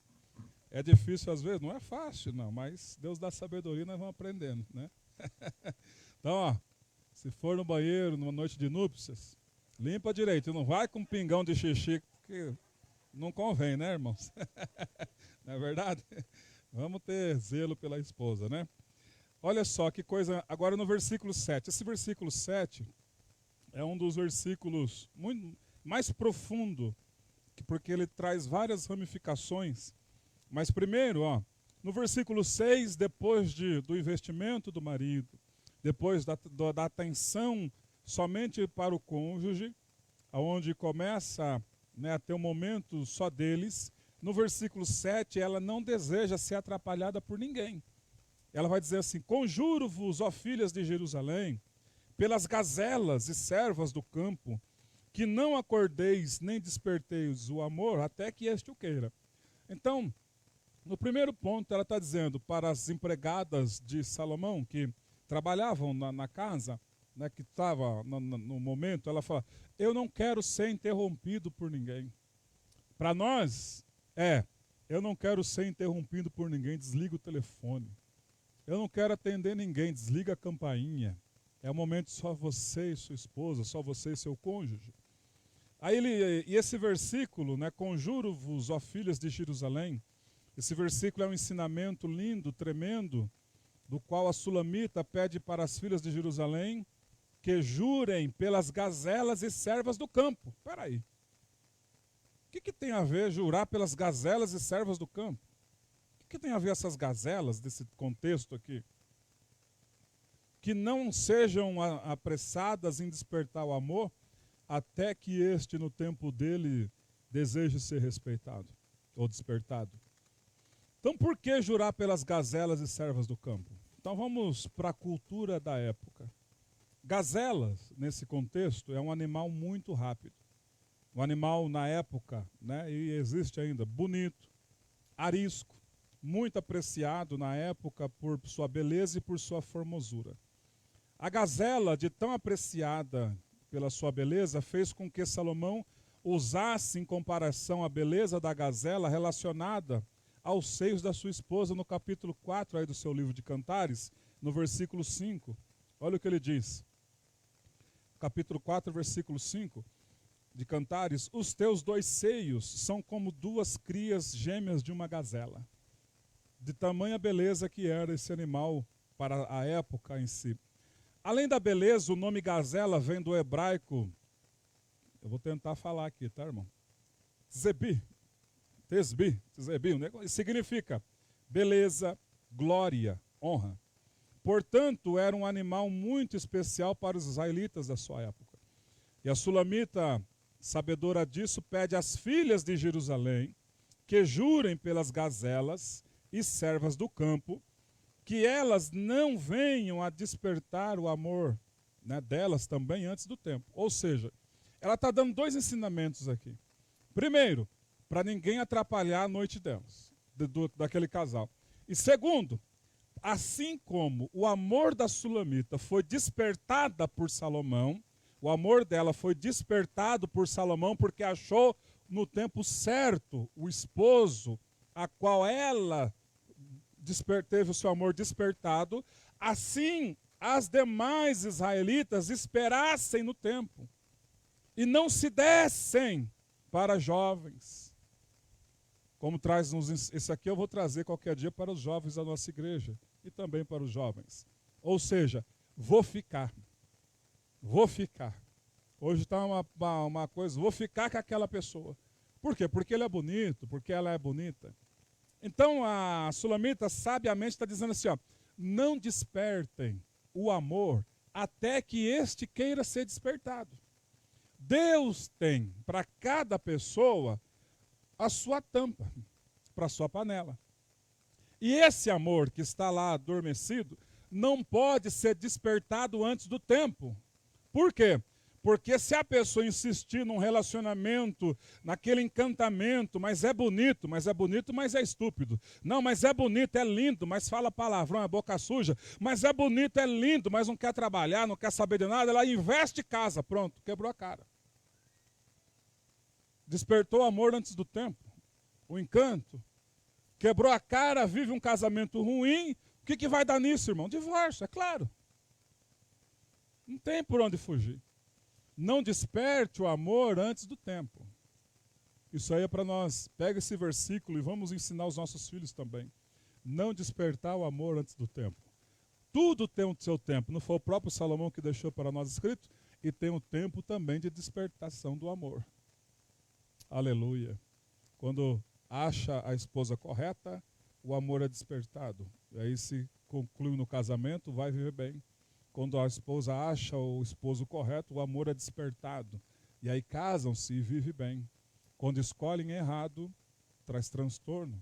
É difícil às vezes? Não é fácil, não, mas Deus dá sabedoria e nós vamos aprendendo, né? Então, ó, se for no banheiro numa noite de núpcias, limpa direito, não vai com um pingão de xixi, que não convém, né, irmãos? Não é verdade? Vamos ter zelo pela esposa, né? Olha só que coisa, agora no versículo 7. Esse versículo 7 é um dos versículos muito mais profundo, porque ele traz várias ramificações. Mas primeiro, ó, no versículo 6, depois do investimento do marido, depois da atenção somente para o cônjuge, onde começa, né, a ter um momento só deles, no versículo 7, ela não deseja ser atrapalhada por ninguém. Ela vai dizer assim: conjuro-vos, ó filhas de Jerusalém, pelas gazelas e servas do campo, que não acordeis nem desperteis o amor, até que este o queira. Então, no primeiro ponto, ela está dizendo para as empregadas de Salomão, que trabalhavam na casa, né, que estava no momento, ela fala: eu não quero ser interrompido por ninguém. Para nós, eu não quero ser interrompido por ninguém, desliga o telefone. Eu não quero atender ninguém, desliga a campainha. É um momento só você e sua esposa, só você e seu cônjuge. Aí e esse versículo, né, conjuro-vos, ó filhas de Jerusalém, esse versículo é um ensinamento lindo, tremendo, do qual a Sulamita pede para as filhas de Jerusalém que jurem pelas gazelas e servas do campo. Espera aí. O que tem a ver jurar pelas gazelas e servas do campo? O que tem a ver essas gazelas desse contexto aqui? Que não sejam apressadas em despertar o amor, até que este, no tempo dele, deseje ser respeitado ou despertado. Então, por que jurar pelas gazelas e servas do campo? Então, vamos para a cultura da época. Gazelas, nesse contexto, é um animal muito rápido. Um animal, na época, né, e existe ainda, bonito, arisco, muito apreciado na época por sua beleza e por sua formosura. A gazela, de tão apreciada pela sua beleza, fez com que Salomão usasse, em comparação à beleza da gazela, relacionada aos seios da sua esposa, no capítulo 4 aí do seu livro de Cantares, no versículo 5. Olha o que ele diz. Capítulo 4, versículo 5 de Cantares: os teus dois seios são como duas crias gêmeas de uma gazela. De tamanha beleza que era esse animal para a época em si. Além da beleza, o nome gazela vem do hebraico, eu vou tentar falar aqui, tá, irmão? Zebi, significa beleza, glória, honra. Portanto, era um animal muito especial para os israelitas da sua época. E a Sulamita, sabedora disso, pede às filhas de Jerusalém que jurem pelas gazelas e servas do campo, que elas não venham a despertar o amor, né, delas também antes do tempo. Ou seja, ela está dando dois ensinamentos aqui. Primeiro, para ninguém atrapalhar a noite delas, daquele casal. E segundo, assim como o amor da Sulamita foi despertada por Salomão, o amor dela foi despertado por Salomão porque achou no tempo certo o esposo a qual ela teve o seu amor despertado, assim as demais israelitas esperassem no tempo e não se dessem para jovens. Como esse aqui eu vou trazer qualquer dia para os jovens da nossa igreja e também para os jovens. Ou seja, vou ficar. Hoje está uma coisa, vou ficar com aquela pessoa. Por quê? Porque ele é bonito, porque ela é bonita. Então a Sulamita sabiamente está dizendo assim, ó, não despertem o amor até que este queira ser despertado. Deus tem para cada pessoa a sua tampa, para a sua panela. E esse amor que está lá adormecido não pode ser despertado antes do tempo. Por quê? Porque se a pessoa insistir num relacionamento, naquele encantamento, mas é bonito, mas é estúpido. Não, mas é bonito, é lindo, mas fala palavrão, é boca suja. Mas é bonito, é lindo, mas não quer trabalhar, não quer saber de nada. Ela investe casa, pronto, quebrou a cara. Despertou o amor antes do tempo, o encanto. Quebrou a cara, vive um casamento ruim. O que vai dar nisso, irmão? Divórcio, é claro. Não tem por onde fugir. Não desperte o amor antes do tempo. Isso aí é para nós. Pega esse versículo e vamos ensinar os nossos filhos também. Não despertar o amor antes do tempo. Tudo tem o seu tempo. Não foi o próprio Salomão que deixou para nós escrito? E tem um tempo também de despertação do amor. Aleluia. Quando acha a esposa correta, o amor é despertado. E aí se conclui no casamento, vai viver bem. Quando a esposa acha o esposo correto, o amor é despertado. E aí casam-se e vivem bem. Quando escolhem errado, traz transtorno.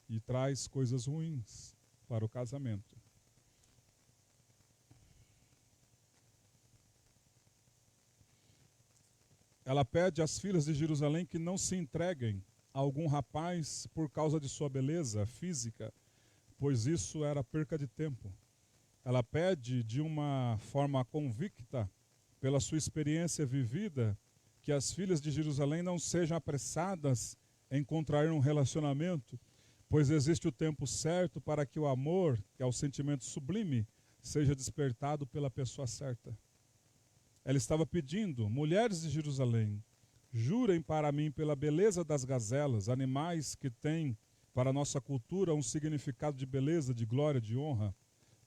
E traz coisas ruins para o casamento. Ela pede às filhas de Jerusalém que não se entreguem a algum rapaz por causa de sua beleza física, pois isso era perca de tempo. Ela pede de uma forma convicta, pela sua experiência vivida, que as filhas de Jerusalém não sejam apressadas em contrair um relacionamento, pois existe o tempo certo para que o amor, que é o sentimento sublime, seja despertado pela pessoa certa. Ela estava pedindo: mulheres de Jerusalém, jurem para mim pela beleza das gazelas, animais que têm para a nossa cultura um significado de beleza, de glória, de honra.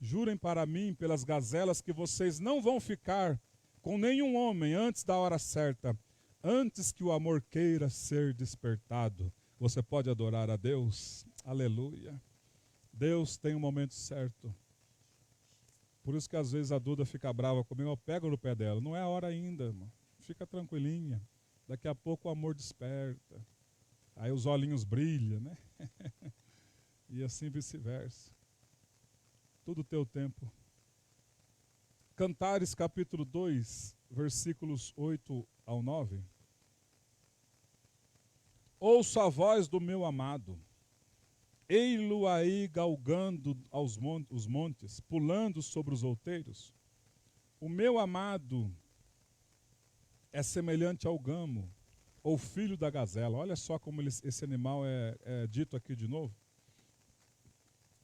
Jurem para mim pelas gazelas que vocês não vão ficar com nenhum homem antes da hora certa, antes que o amor queira ser despertado. Você pode adorar a Deus? Aleluia. Deus tem um momento certo. Por isso que às vezes a Duda fica brava comigo, eu pego no pé dela. Não é a hora ainda, irmão. Fica tranquilinha. Daqui a pouco o amor desperta. Aí os olhinhos brilham, né? E assim vice-versa. Tudo teu tempo. Cantares capítulo 2, versículos 8 ao 9. Ouço a voz do meu amado, ei-lo aí galgando os montes, pulando sobre os outeiros. O meu amado é semelhante ao gamo, ou filho da gazela. Olha só como esse animal é dito aqui de novo.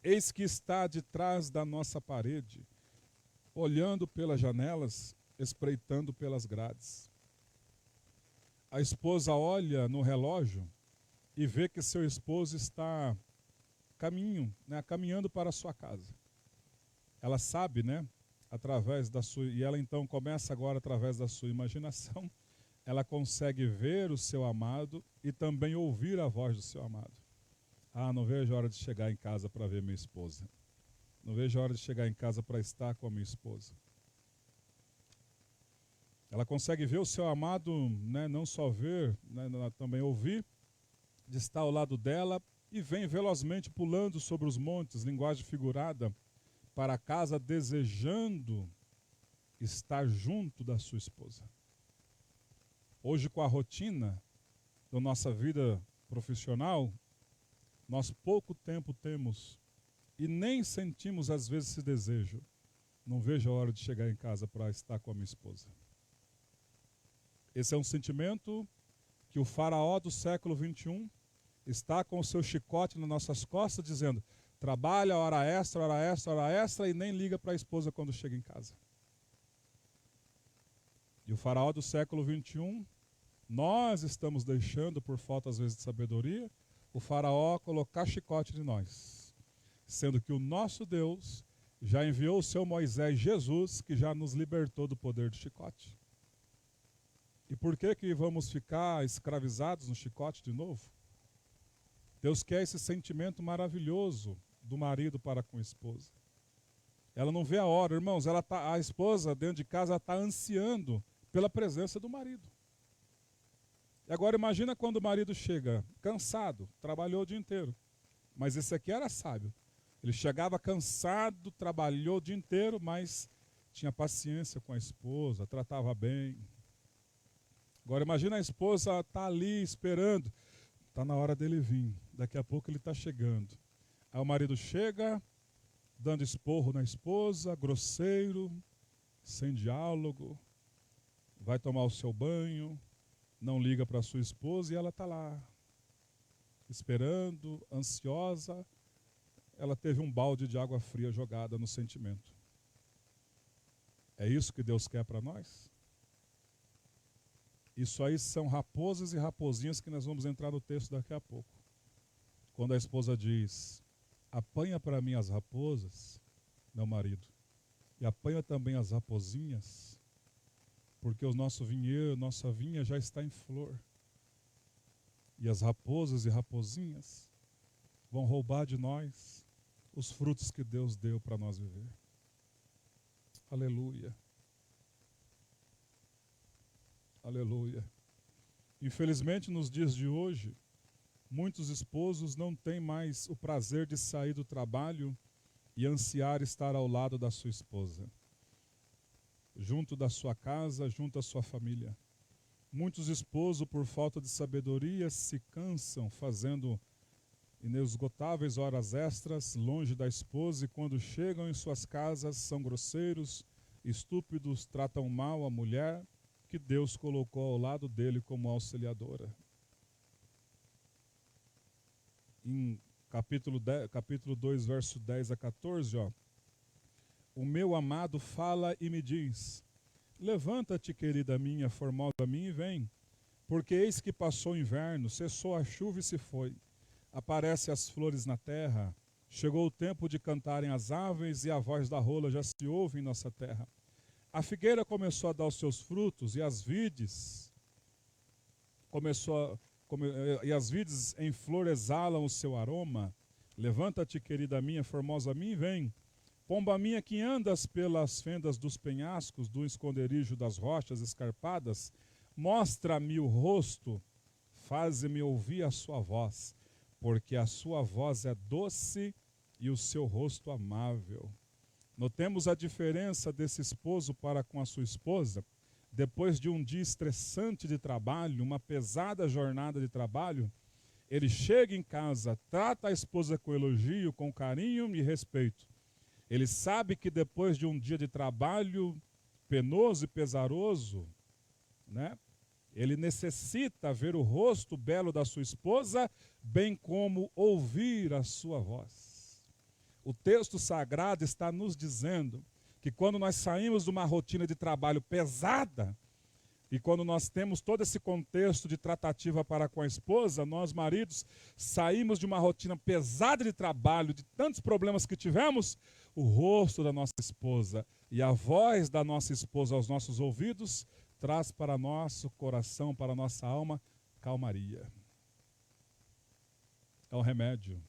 Eis que está de trás da nossa parede, olhando pelas janelas, espreitando pelas grades. A esposa olha no relógio e vê que seu esposo está caminhando para a sua casa. Ela sabe, através da sua, e ela então começa agora através da sua imaginação, ela consegue ver o seu amado e também ouvir a voz do seu amado. Ah, não vejo a hora de chegar em casa para ver minha esposa. Não vejo a hora de chegar em casa para estar com a minha esposa. Ela consegue ver o seu amado, não só ver, também ouvir, de estar ao lado dela, e vem velozmente pulando sobre os montes, linguagem figurada, para casa desejando estar junto da sua esposa. Hoje, com a rotina da nossa vida profissional, nós pouco tempo temos e nem sentimos às vezes esse desejo. Não vejo a hora de chegar em casa para estar com a minha esposa. Esse é um sentimento que o faraó do século 21 está com o seu chicote nas nossas costas, dizendo: trabalha hora extra, hora extra, hora extra, e nem liga para a esposa quando chega em casa. E o faraó do século 21, nós estamos deixando, por falta às vezes de sabedoria, o faraó colocar chicote de nós. Sendo que o nosso Deus já enviou o seu Moisés Jesus, que já nos libertou do poder do chicote. E por que vamos ficar escravizados no chicote de novo? Deus quer esse sentimento maravilhoso do marido para com a esposa. Ela não vê a hora, irmãos, a esposa dentro de casa está ansiando pela presença do marido. E agora imagina quando o marido chega cansado, trabalhou o dia inteiro. Mas esse aqui era sábio. Ele chegava cansado, trabalhou o dia inteiro, mas tinha paciência com a esposa, tratava bem. Agora imagina a esposa tá ali esperando, está na hora dele vir, daqui a pouco ele está chegando. Aí o marido chega, dando esporro na esposa, grosseiro, sem diálogo, vai tomar o seu banho, não liga para sua esposa e ela está lá, esperando, ansiosa. Ela teve um balde de água fria jogada no sentimento. É isso que Deus quer para nós? Isso aí são raposas e raposinhas que nós vamos entrar no texto daqui a pouco. Quando a esposa diz, apanha para mim as raposas, meu marido, e apanha também as raposinhas, porque o nosso vinhedo, nossa vinha já está em flor. E as raposas e raposinhas vão roubar de nós os frutos que Deus deu para nós viver. Aleluia. Aleluia. Infelizmente, nos dias de hoje, muitos esposos não têm mais o prazer de sair do trabalho e ansiar estar ao lado da sua esposa, junto da sua casa, junto à sua família. Muitos esposos, por falta de sabedoria, se cansam fazendo inesgotáveis horas extras longe da esposa e quando chegam em suas casas são grosseiros, estúpidos, tratam mal a mulher que Deus colocou ao lado dele como auxiliadora. Em capítulo 2, verso 10 a 14, ó, o meu amado fala e me diz, levanta-te, querida minha, formosa minha, e vem, porque eis que passou o inverno, cessou a chuva e se foi. Aparecem as flores na terra, chegou o tempo de cantarem as aves e a voz da rola já se ouve em nossa terra. A figueira começou a dar os seus frutos e as vides em flor exalam o seu aroma. Levanta-te, querida minha, formosa minha, e vem. Pomba minha que andas pelas fendas dos penhascos, do esconderijo das rochas escarpadas, mostra-me o rosto, faze-me ouvir a sua voz, porque a sua voz é doce e o seu rosto amável. Notemos a diferença desse esposo para com a sua esposa. Depois de um dia estressante de trabalho, uma pesada jornada de trabalho, ele chega em casa, trata a esposa com elogio, com carinho e respeito. Ele sabe que depois de um dia de trabalho penoso e pesaroso, né, ele necessita ver o rosto belo da sua esposa, bem como ouvir a sua voz. O texto sagrado está nos dizendo que quando nós saímos de uma rotina de trabalho pesada, e quando nós temos todo esse contexto de tratativa para com a esposa, nós maridos saímos de uma rotina pesada de trabalho, de tantos problemas que tivemos, o rosto da nossa esposa e a voz da nossa esposa aos nossos ouvidos traz para nosso coração, para nossa alma, calmaria. É um remédio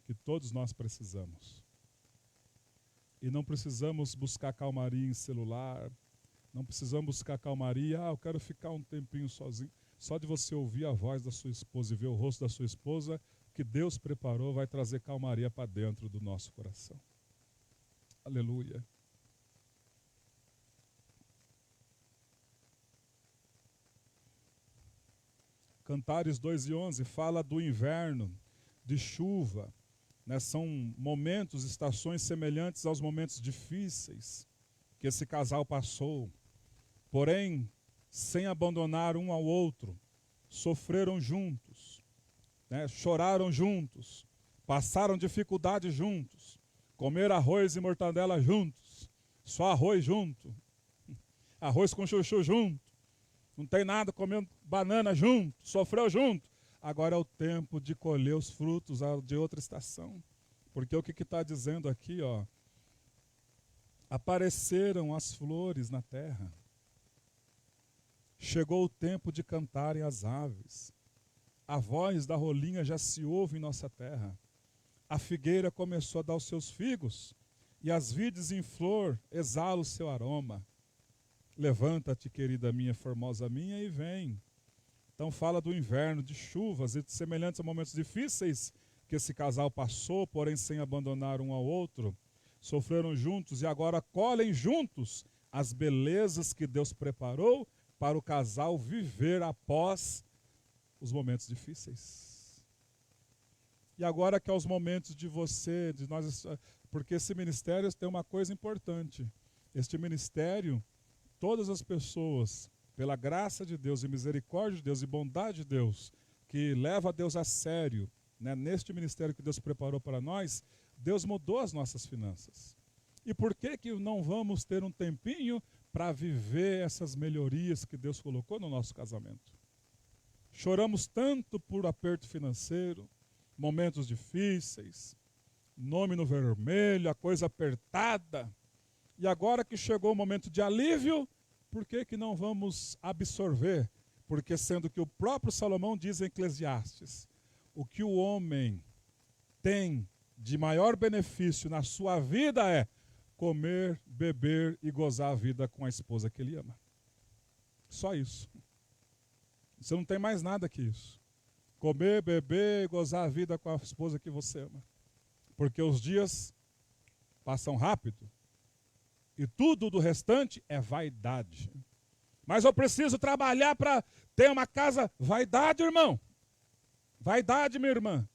que todos nós precisamos. E não precisamos buscar calmaria em celular, não precisamos buscar calmaria, eu quero ficar um tempinho sozinho. Só de você ouvir a voz da sua esposa e ver o rosto da sua esposa, que Deus preparou, vai trazer calmaria para dentro do nosso coração. Aleluia. Cantares 2:11 fala do inverno, de chuva, né? São momentos, estações semelhantes aos momentos difíceis que esse casal passou. Porém, sem abandonar um ao outro, sofreram juntos, né? Choraram juntos, passaram dificuldade juntos, comeram arroz e mortadela juntos, só arroz junto, arroz com chuchu junto, não tem nada, comendo banana junto, sofreu junto. Agora é o tempo de colher os frutos de outra estação. Porque o que está dizendo aqui, ó, apareceram as flores na terra. Chegou o tempo de cantarem as aves. A voz da rolinha já se ouve em nossa terra. A figueira começou a dar os seus figos, e as vides em flor exalam o seu aroma. Levanta-te, querida minha, formosa minha, e vem. Então fala do inverno, de chuvas e de semelhantes a momentos difíceis que esse casal passou, porém sem abandonar um ao outro, sofreram juntos e agora colhem juntos as belezas que Deus preparou para o casal viver após os momentos difíceis. E agora que é os momentos de você, de nós, porque esse ministério tem uma coisa importante. Este ministério, todas as pessoas, pela graça de Deus e misericórdia de Deus e bondade de Deus, que leva a Deus a sério, né, neste ministério que Deus preparou para nós, Deus mudou as nossas finanças. E por que não vamos ter um tempinho para viver essas melhorias que Deus colocou no nosso casamento? Choramos tanto por aperto financeiro, momentos difíceis, nome no vermelho, a coisa apertada. E agora que chegou o momento de alívio, por que não vamos absorver? Porque sendo que o próprio Salomão diz em Eclesiastes, o que o homem tem de maior benefício na sua vida é comer, beber e gozar a vida com a esposa que ele ama. Só isso. Você não tem mais nada que isso. Comer, beber e gozar a vida com a esposa que você ama. Porque os dias passam rápido e tudo do restante é vaidade. Mas eu preciso trabalhar para ter uma casa. Vaidade, irmão. Vaidade, minha irmã.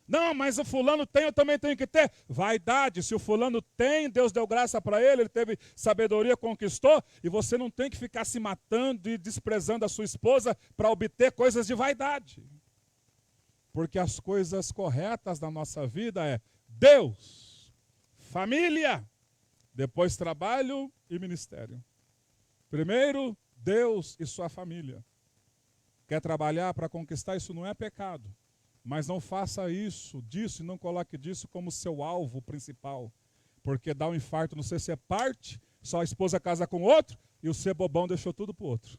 Não, mas o fulano tem, eu também tenho que ter. Vaidade, se o fulano tem, Deus deu graça para ele teve sabedoria, conquistou, e você não tem que ficar se matando e desprezando a sua esposa para obter coisas de vaidade. Porque as coisas corretas da nossa vida é Deus, família, depois trabalho e ministério. Primeiro, Deus e sua família. Quer trabalhar para conquistar? Isso não é pecado. Mas não faça isso, disso, e não coloque disso como seu alvo principal. Porque dá um infarto, não sei se é parte, só a esposa casa com outro, e o ser bobão deixou tudo para o outro.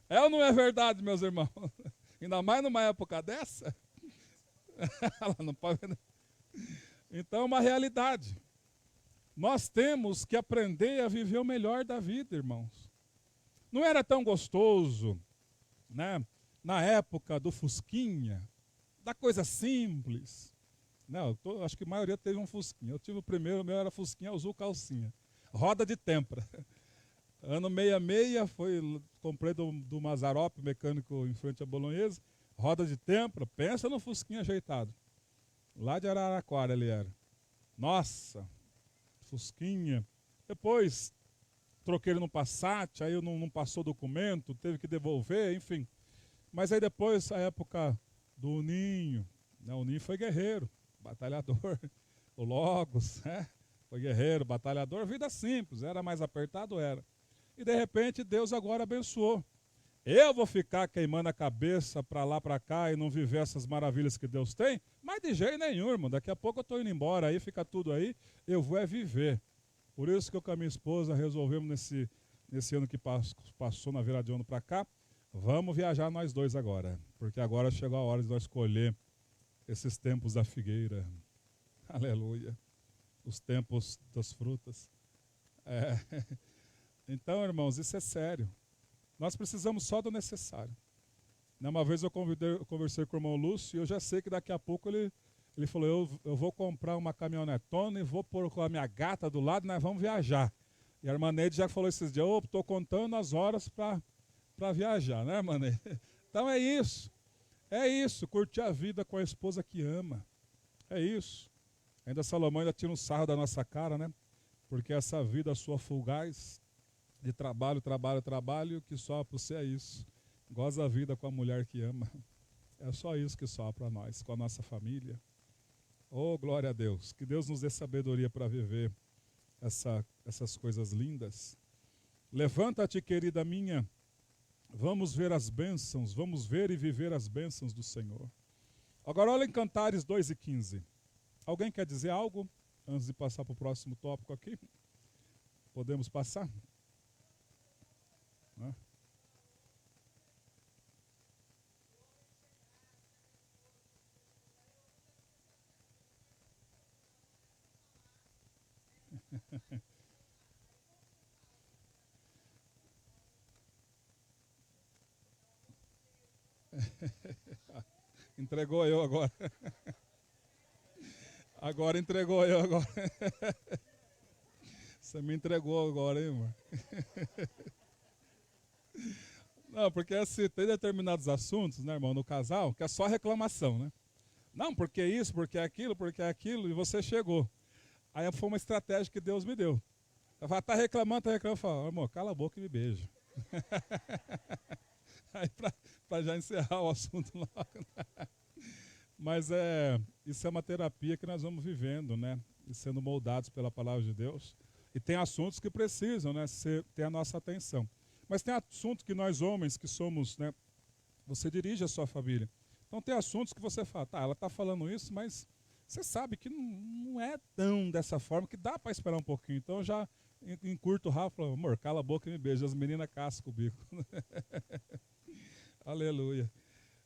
É ou não é verdade, meus irmãos? Ainda mais numa época dessa. Ela não pode... Então é uma realidade. Nós temos que aprender a viver o melhor da vida, irmãos. Não era tão gostoso, né? Na época do Fusquinha, da coisa simples. Não, acho que a maioria teve um Fusquinha. Eu tive o primeiro, o meu era Fusquinha azul calcinha. Roda de tempra. Ano 66, comprei do Mazarop, mecânico em frente à Bolonhesa. Roda de tempra, pensa no Fusquinha ajeitado. Lá de Araraquara ele era. Nossa, Fusquinha. Depois troquei ele no Passat, aí não passou documento, teve que devolver, enfim. Mas aí depois, a época do Ninho, né, o Ninho foi guerreiro, batalhador. O Logos, né, foi guerreiro, batalhador, vida simples, era mais apertado, era. E de repente Deus agora abençoou. Eu vou ficar queimando a cabeça para lá, para cá e não viver essas maravilhas que Deus tem? Mas de jeito nenhum, irmão. Daqui a pouco eu estou indo embora, aí fica tudo aí, eu vou é viver. Por isso que eu com a minha esposa resolvemos nesse ano que passou, na virada de ano para cá, vamos viajar nós dois agora. Porque agora chegou a hora de nós escolher esses tempos da figueira. Aleluia. Os tempos das frutas. Então, irmãos, isso é sério. Nós precisamos só do necessário. Uma vez eu conversei com o irmão Lúcio e eu já sei que daqui a pouco ele falou, eu vou comprar uma caminhonetona e vou pôr com a minha gata do lado e nós vamos viajar. E a irmã Neide já falou esses dias, estou contando as horas para viajar, né, irmã Neide? Então é isso, curtir a vida com a esposa que ama. É isso. Ainda Salomão ainda tira um sarro da nossa cara, né? Porque essa vida sua fugaz, de trabalho, o que sobra para você é isso. Goza a vida com a mulher que ama. É só isso que sobra para nós, com a nossa família. Oh, glória a Deus. Que Deus nos dê sabedoria para viver essas coisas lindas. Levanta-te, querida minha. Vamos ver as bênçãos, vamos ver e viver as bênçãos do Senhor. Agora olha em Cantares 2:15. Alguém quer dizer algo antes de passar para o próximo tópico aqui? Podemos passar? Né? Entregou eu agora. Agora entregou eu agora. Você me entregou agora, hein, amor? Não, porque assim, tem determinados assuntos, né, irmão, no casal, que é só reclamação, né? Não, porque isso, porque aquilo, e você chegou. Aí foi uma estratégia que Deus me deu. Eu falo, tá reclamando, eu falo, amor, cala a boca e me beija. Aí para já encerrar o assunto logo. Mas isso é uma terapia que nós vamos vivendo, né? E sendo moldados pela palavra de Deus. E tem assuntos que precisam, né, ter a nossa atenção. Mas tem assuntos que nós homens que somos, né, você dirige a sua família. Então tem assuntos que você fala, tá, ela está falando isso, mas você sabe que não é tão dessa forma, que dá para esperar um pouquinho. Então eu já encurto o rabo e falo, amor, cala a boca e me beija. As meninas cascam o bico. Aleluia.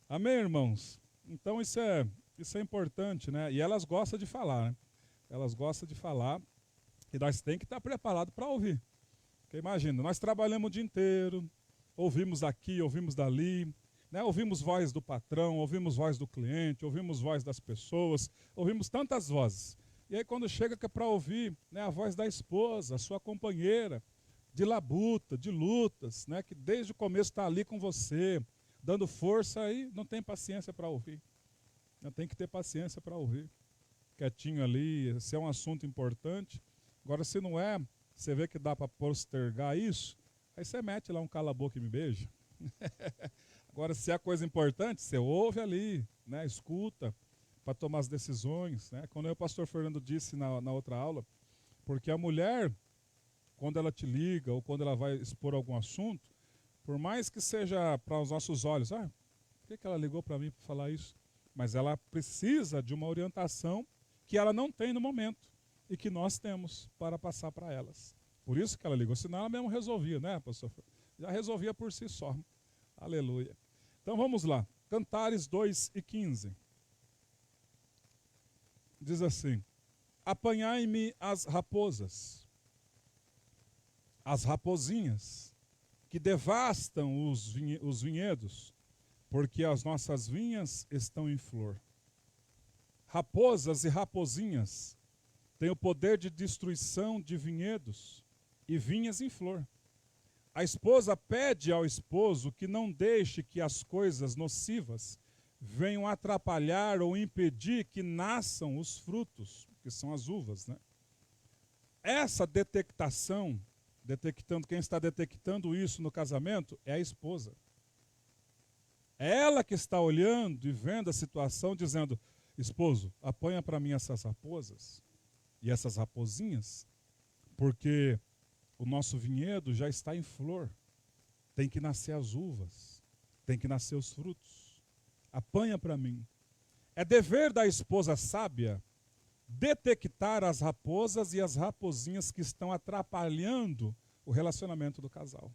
Amém, irmãos? Então isso é importante, né? E elas gostam de falar, né? Elas gostam de falar e nós temos que estar preparados para ouvir. Porque imagina, nós trabalhamos o dia inteiro, ouvimos aqui, ouvimos dali, né? Ouvimos voz do patrão, ouvimos voz do cliente, ouvimos voz das pessoas, ouvimos tantas vozes. E aí quando chega que é para ouvir, né, a voz da esposa, a sua companheira, de labuta, de lutas, né, que desde o começo está ali com você, dando força, aí não tem paciência para ouvir. Não tem que ter paciência para ouvir. Quietinho ali, se é um assunto importante. Agora, se não é, você vê que dá para postergar isso, aí você mete lá um cala-boca e me beija. Agora, se é coisa importante, você ouve ali, né, escuta, para tomar as decisões. Né? Quando o pastor Fernando disse na outra aula, porque a mulher, quando ela te liga ou quando ela vai expor algum assunto, por mais que seja para os nossos olhos, por que ela ligou para mim para falar isso? Mas ela precisa de uma orientação que ela não tem no momento e que nós temos para passar para elas. Por isso que ela ligou, senão ela mesmo resolvia, né, pastor? Já resolvia por si só. Aleluia. Então vamos lá. Cantares 2:15. Diz assim: apanhai-me as raposas, as rapozinhas, que devastam os vinhedos, porque as nossas vinhas estão em flor. Raposas e rapozinhas têm o poder de destruição de vinhedos e vinhas em flor. A esposa pede ao esposo que não deixe que as coisas nocivas venham atrapalhar ou impedir que nasçam os frutos, que são as uvas, né? Essa detectação, quem está detectando isso no casamento é a esposa. É ela que está olhando e vendo a situação, dizendo, esposo, apanha para mim essas raposas e essas rapozinhas, porque o nosso vinhedo já está em flor. Tem que nascer as uvas, tem que nascer os frutos. Apanha para mim. É dever da esposa sábia detectar as raposas e as rapozinhas que estão atrapalhando o relacionamento do casal.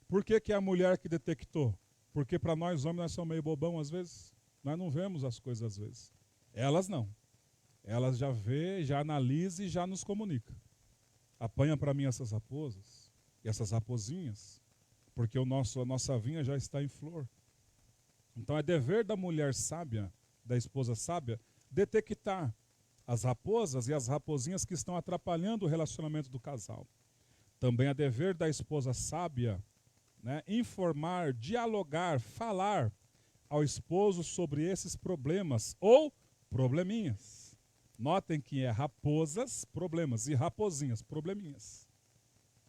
Por que é a mulher que detectou? Porque para nós homens nós somos meio bobão às vezes. Nós não vemos as coisas às vezes. Elas não. Elas já vê, já analisa e já nos comunica. Apanha para mim essas raposas e essas rapozinhas, porque a nossa vinha já está em flor. Então é dever da mulher sábia, da esposa sábia, detectar as raposas e as rapozinhas que estão atrapalhando o relacionamento do casal. Também é dever da esposa sábia, né, informar, dialogar, falar ao esposo sobre esses problemas ou probleminhas. Notem que é raposas, problemas, e rapozinhas, probleminhas.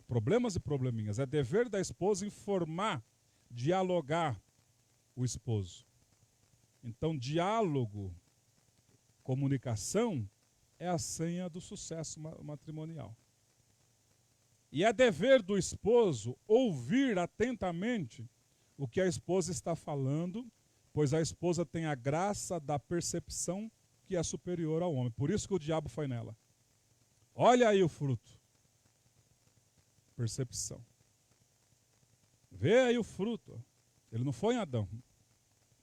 Problemas e probleminhas. É dever da esposa informar, dialogar o esposo. Então, diálogo, comunicação, é a senha do sucesso matrimonial. E é dever do esposo ouvir atentamente o que a esposa está falando, pois a esposa tem a graça da percepção que é superior ao homem. Por isso que o diabo foi nela. Olha aí o fruto. Percepção. Vê aí o fruto. Ele não foi em Adão.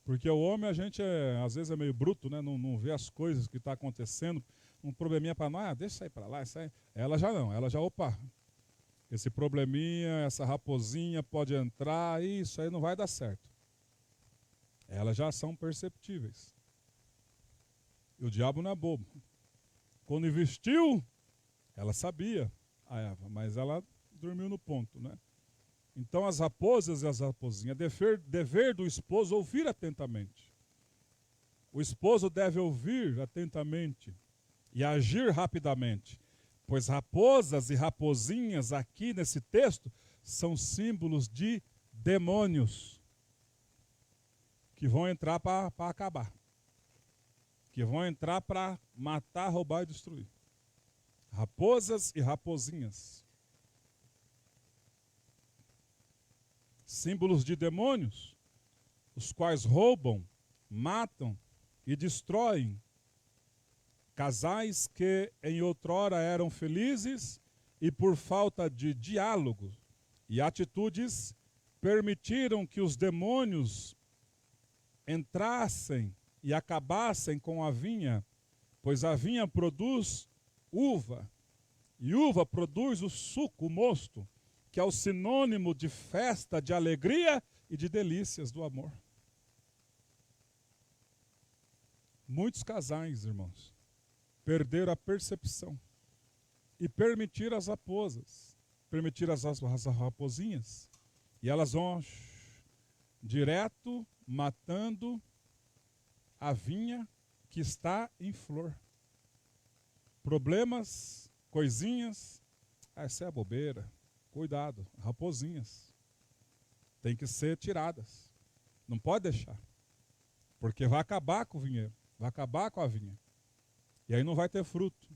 Porque o homem, a gente às vezes é meio bruto, né? Não vê as coisas que estão acontecendo. Um probleminha para nós, deixa isso aí para lá. Isso aí. Ela já não, opa, esse probleminha, essa raposinha pode entrar, isso aí não vai dar certo. Elas já são perceptíveis. E o diabo não é bobo. Quando investiu, ela sabia, a Eva, mas ela dormiu no ponto, né? Então as raposas e as raposinhas, dever do esposo ouvir atentamente. O esposo deve ouvir atentamente e agir rapidamente, pois raposas e raposinhas aqui nesse texto são símbolos de demônios que vão entrar para acabar, que vão entrar para matar, roubar e destruir. Raposas e raposinhas, símbolos de demônios, os quais roubam, matam e destroem casais que em outrora eram felizes e por falta de diálogo e atitudes permitiram que os demônios entrassem e acabassem com a vinha, pois a vinha produz uva, e uva produz o suco, o mosto, que é o sinônimo de festa, de alegria e de delícias do amor. Muitos casais, irmãos, perderam a percepção e permitiram as raposas, permitiram as raposinhas, e elas vão direto matando a vinha que está em flor. Problemas, coisinhas, essa é a bobeira. Cuidado, raposinhas. Tem que ser tiradas. Não pode deixar. Porque vai acabar com o vinheiro, vai acabar com a vinha. E aí não vai ter fruto.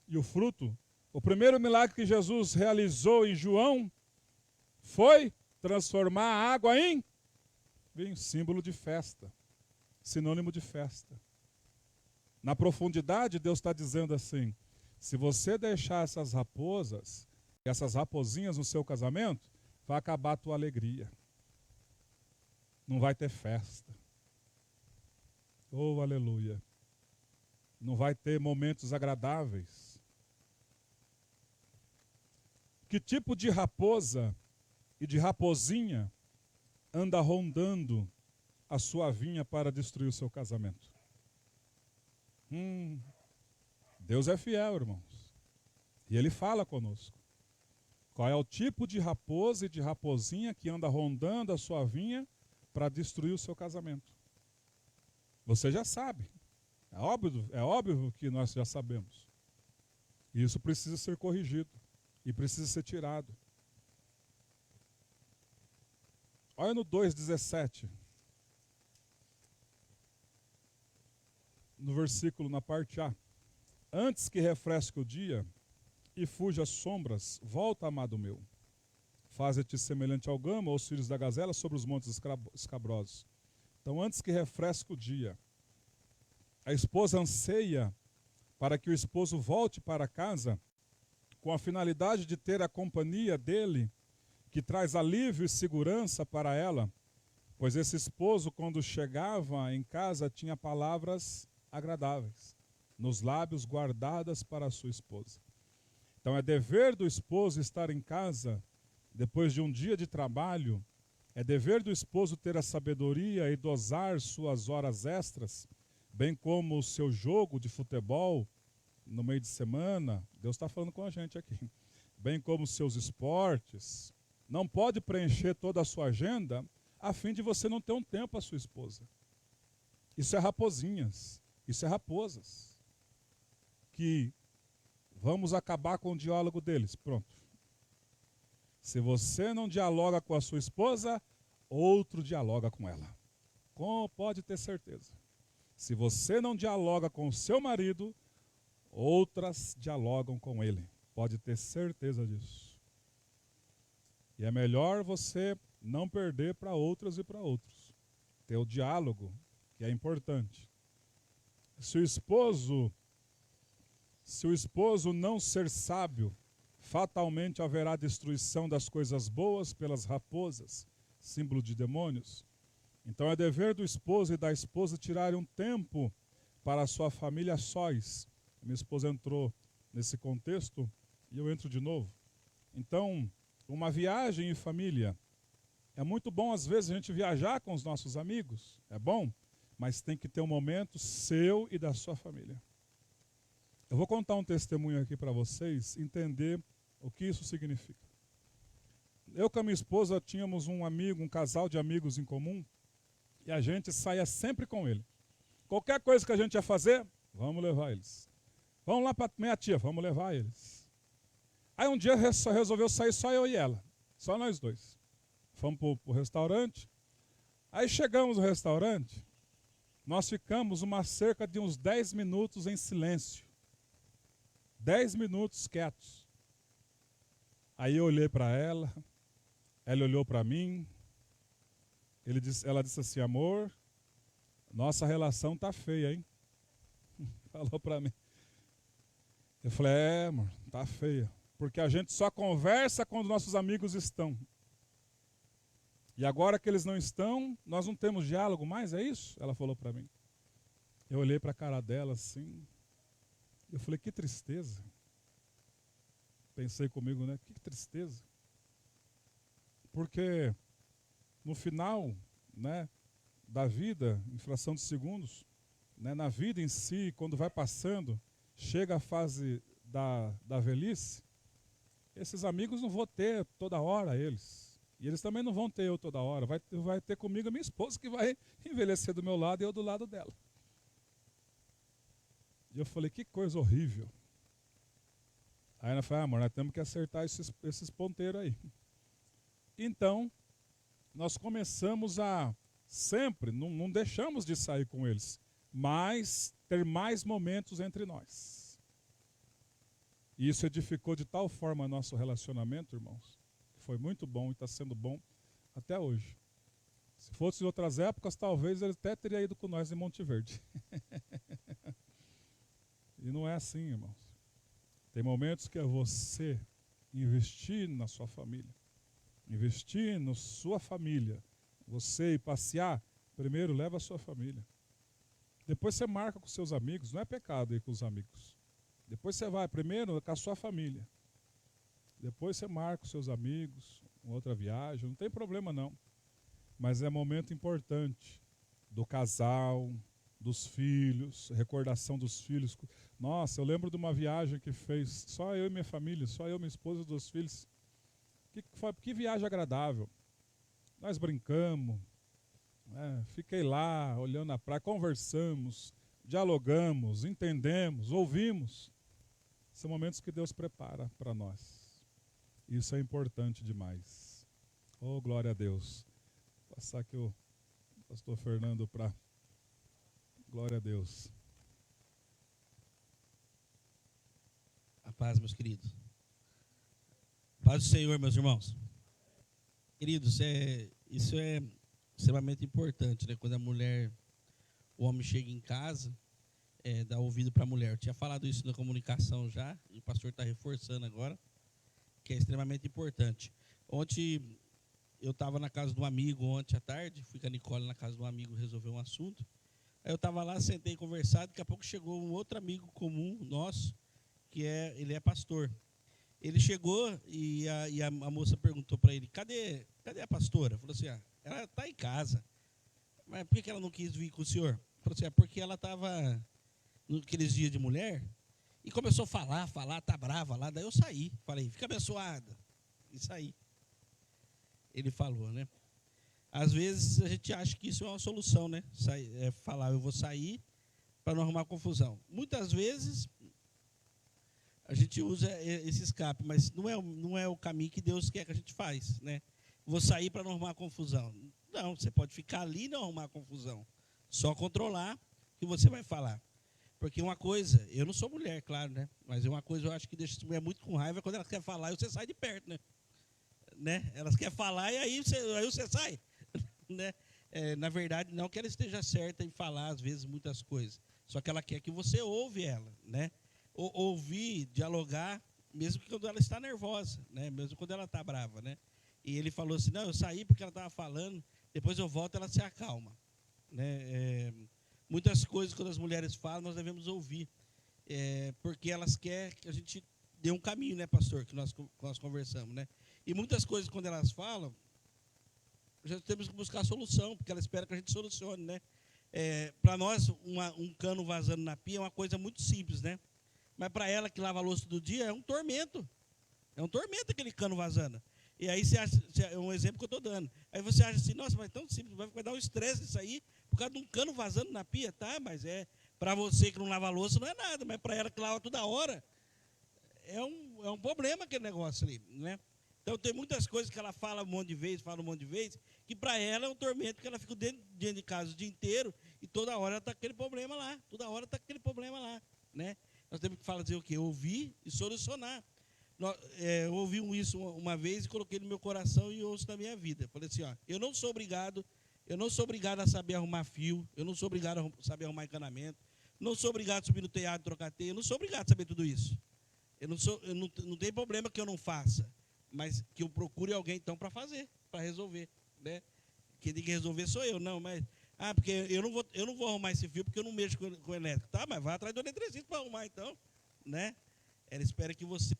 E o fruto, o primeiro milagre que Jesus realizou em João foi transformar a água em vinho, símbolo de festa, sinônimo de festa. Na profundidade, Deus está dizendo assim: se você deixar essas raposas, essas raposinhas no seu casamento, vai acabar a tua alegria. Não vai ter festa. Oh, aleluia. Não vai ter momentos agradáveis. Que tipo de raposa e de raposinha anda rondando a sua vinha para destruir o seu casamento? Deus é fiel, irmãos. E Ele fala conosco. Qual é o tipo de raposa e de raposinha que anda rondando a sua vinha para destruir o seu casamento? Você já sabe. É óbvio que nós já sabemos. E isso precisa ser corrigido. E precisa ser tirado. Olha no 2,17. No versículo, na parte A. Antes que refresque o dia e fuja as sombras, volta, amado meu. Faze-te semelhante ao gamo, aos filhos da gazela, sobre os montes escabrosos. Então, antes que refresque o dia, a esposa anseia para que o esposo volte para casa com a finalidade de ter a companhia dele, que traz alívio e segurança para ela, pois esse esposo, quando chegava em casa, tinha palavras agradáveis nos lábios, guardadas para a sua esposa. Então é dever do esposo estar em casa depois de um dia de trabalho, é dever do esposo ter a sabedoria e dosar suas horas extras, bem como o seu jogo de futebol no meio de semana. Deus está falando com a gente aqui. Bem como os seus esportes. Não pode preencher toda a sua agenda a fim de você não ter um tempo para a sua esposa. Isso é raposinhas, isso é raposas. Que vamos acabar com o diálogo deles. Pronto. Se você não dialoga com a sua esposa, outro dialoga com ela. Pode ter certeza. Se você não dialoga com o seu marido, outras dialogam com ele. Pode ter certeza disso. E é melhor você não perder para outras e para outros. Ter o diálogo, que é importante. Se o esposo não ser sábio, fatalmente haverá destruição das coisas boas pelas raposas, símbolo de demônios. Então é dever do esposo e da esposa tirarem um tempo para a sua família a sós. Minha esposa entrou nesse contexto e eu entro de novo. Então, uma viagem em família É muito bom, às vezes, a gente viajar com os nossos amigos. É bom, mas tem que ter um momento seu e da sua família. Eu vou contar um testemunho aqui para vocês, entender o que isso significa. Eu com a minha esposa tínhamos um amigo, um casal de amigos em comum, e a gente saía sempre com ele. Qualquer coisa que a gente ia fazer, vamos levar eles. Vamos lá para minha tia, vamos levar eles. Aí um dia resolveu sair só eu e ela, só nós dois. Fomos para o restaurante. Aí chegamos no restaurante, nós ficamos cerca de uns 10 minutos em silêncio. 10 minutos quietos. Aí eu olhei para ela, ela olhou para mim, ela disse assim, amor, nossa relação tá feia, hein? Falou para mim. Eu falei, amor, tá feia. Porque a gente só conversa quando nossos amigos estão. E agora que eles não estão, nós não temos diálogo mais, é isso? Ela falou para mim. Eu olhei para a cara dela assim, eu falei, que tristeza. Pensei comigo, né? Que tristeza. Porque no final, né, da vida, em fração de segundos, né, na vida em si, quando vai passando, chega a fase da velhice, esses amigos não vou ter toda hora eles. E eles também não vão ter eu toda hora. Vai ter comigo a minha esposa que vai envelhecer do meu lado e eu do lado dela. E eu falei, que coisa horrível. Aí ela falou, amor, nós temos que acertar esses ponteiros aí. Então, nós começamos a sempre, não deixamos de sair com eles, mas ter mais momentos entre nós. E isso edificou de tal forma nosso relacionamento, irmãos, que foi muito bom e está sendo bom até hoje. Se fosse em outras épocas, talvez ele até teria ido com nós em Monte Verde. E não é assim, irmãos. Tem momentos que é você investir na sua família. Investir na sua família. Você ir passear, primeiro leva a sua família. Depois você marca com seus amigos, não é pecado ir com os amigos. Depois você vai primeiro com a sua família. Depois você marca com seus amigos, uma outra viagem, não tem problema não. Mas é momento importante do casal, dos filhos, recordação dos filhos. Nossa, eu lembro de uma viagem que fez só eu e minha família, só eu, minha esposa e 2 filhos. Que viagem agradável. Nós brincamos, fiquei lá olhando a praia, conversamos, dialogamos, entendemos, ouvimos. São momentos que Deus prepara para nós. Isso é importante demais. Oh, glória a Deus. Vou passar aqui o pastor Fernando para... Glória a Deus. A paz, meus queridos. Paz do Senhor, meus irmãos. Queridos, isso é extremamente importante, né? Quando o homem chega em casa, dá ouvido para a mulher. Eu tinha falado isso na comunicação já, e o pastor está reforçando agora, que é extremamente importante. Ontem, eu estava na casa de um amigo, ontem à tarde, fui com a Nicole na casa de um amigo resolver um assunto. Aí eu estava lá, sentei conversado, daqui a pouco chegou um outro amigo comum nosso, ele é pastor. Ele chegou e a moça perguntou para ele, cadê a pastora? Falou assim, ela está em casa. Mas por que ela não quis vir com o senhor? Falou assim, porque ela estava naqueles dias de mulher e começou a falar, tá brava lá. Daí eu saí, falei, fica abençoada. E saí. Ele falou, né? Às vezes a gente acha que isso é uma solução, né? Falar, eu vou sair para não arrumar confusão. Muitas vezes a gente usa esse escape, mas não é o caminho que Deus quer que a gente faz, né? Vou sair para não arrumar confusão. Não, você pode ficar ali e não arrumar confusão. Só controlar o que você vai falar. Porque uma coisa, eu não sou mulher, claro, né? Mas uma coisa eu acho que deixa as mulheres muito com raiva é quando elas querem falar e você sai de perto, né? Elas querem falar e aí você sai. Né? Na verdade, não que ela esteja certa em falar, às vezes, muitas coisas. Só que ela quer que você ouve ela, né? Ouvir, dialogar, mesmo que quando ela está nervosa, né? Mesmo quando ela está brava, né? E ele falou assim, não, eu saí porque ela estava falando, depois eu volto, ela se acalma. Né? Muitas coisas, quando as mulheres falam, nós devemos ouvir. Porque elas querem que a gente dê um caminho, né, pastor, que nós conversamos, né? E muitas coisas, quando elas falam, já temos que buscar a solução, porque ela espera que a gente solucione, né? Para nós, um cano vazando na pia é uma coisa muito simples, né? Mas para ela que lava a louça todo dia, é um tormento. É um tormento aquele cano vazando. E aí você acha, é um exemplo que eu estou dando. Aí você acha assim, nossa, mas é tão simples, vai dar um estresse isso aí, por causa de um cano vazando na pia, tá? Mas para você que não lava a louça não é nada, mas para ela que lava toda hora, é um problema aquele negócio ali, né? Então tem muitas coisas que ela fala um monte de vezes, que para ela é um tormento, que ela fica dentro de casa o dia inteiro e toda hora está aquele problema lá, né? Nós temos que fazer o quê? Ouvir e solucionar. Eu ouvi isso uma vez e coloquei no meu coração e ouço na minha vida. Falei assim, ó, eu não sou obrigado a saber arrumar fio, eu não sou obrigado a saber arrumar encanamento, não sou obrigado a subir no telhado, trocar teia, eu não sou obrigado a saber tudo isso. Não tem problema que eu não faça, mas que eu procure alguém então para fazer, para resolver, né? Quem tem que resolver sou eu, não, mas porque eu não vou arrumar esse fio porque eu não mexo com elétrico, tá? Mas vai atrás do eletricista para arrumar então, né? Ela espera que você,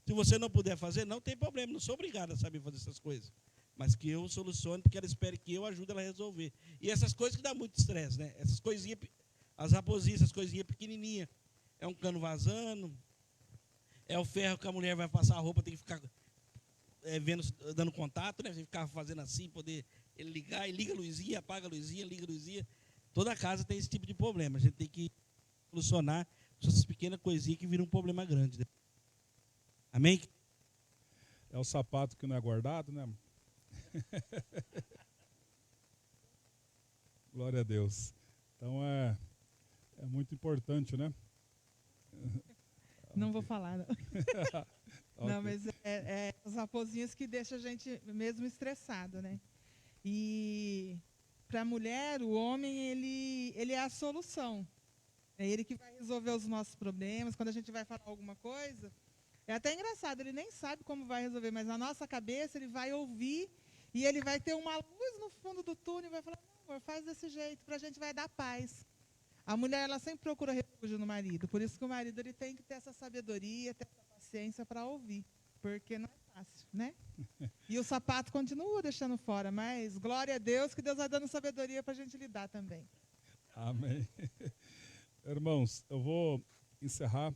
se você não puder fazer, não tem problema, não sou obrigado a saber fazer essas coisas, mas que eu solucione, porque ela espera que eu ajude ela a resolver. E essas coisas que dá muito estresse, né? Essas coisinhas, as raposinhas, essas coisinhas pequenininhas, é um cano vazando, é o ferro que a mulher vai passar a roupa, tem que ficar dando contato, né? Tem que ficar fazendo assim, poder ele ligar, e liga a luzinha, apaga a luzinha, liga a luzinha. Toda casa tem esse tipo de problema. A gente tem que solucionar essas pequenas coisinhas que viram um problema grande, né? Amém? É o sapato que não é guardado, né? Glória a Deus. Então é muito importante, né? Não vou falar, não. Okay. Não, mas as raposinhas que deixam a gente mesmo estressado, né? E para a mulher, o homem, ele é a solução. É ele que vai resolver os nossos problemas. Quando a gente vai falar alguma coisa, é até engraçado, ele nem sabe como vai resolver, mas na nossa cabeça ele vai ouvir e ele vai ter uma luz no fundo do túnel e vai falar, não, amor, faz desse jeito, para a gente vai dar paz. A mulher, ela sempre procura refúgio no marido, por isso que o marido ele tem que ter essa sabedoria, ter essa paciência para ouvir, porque não é fácil, né? E o sapato continua deixando fora, mas glória a Deus que Deus vai dando sabedoria para a gente lidar também. Amém. Irmãos, eu vou encerrar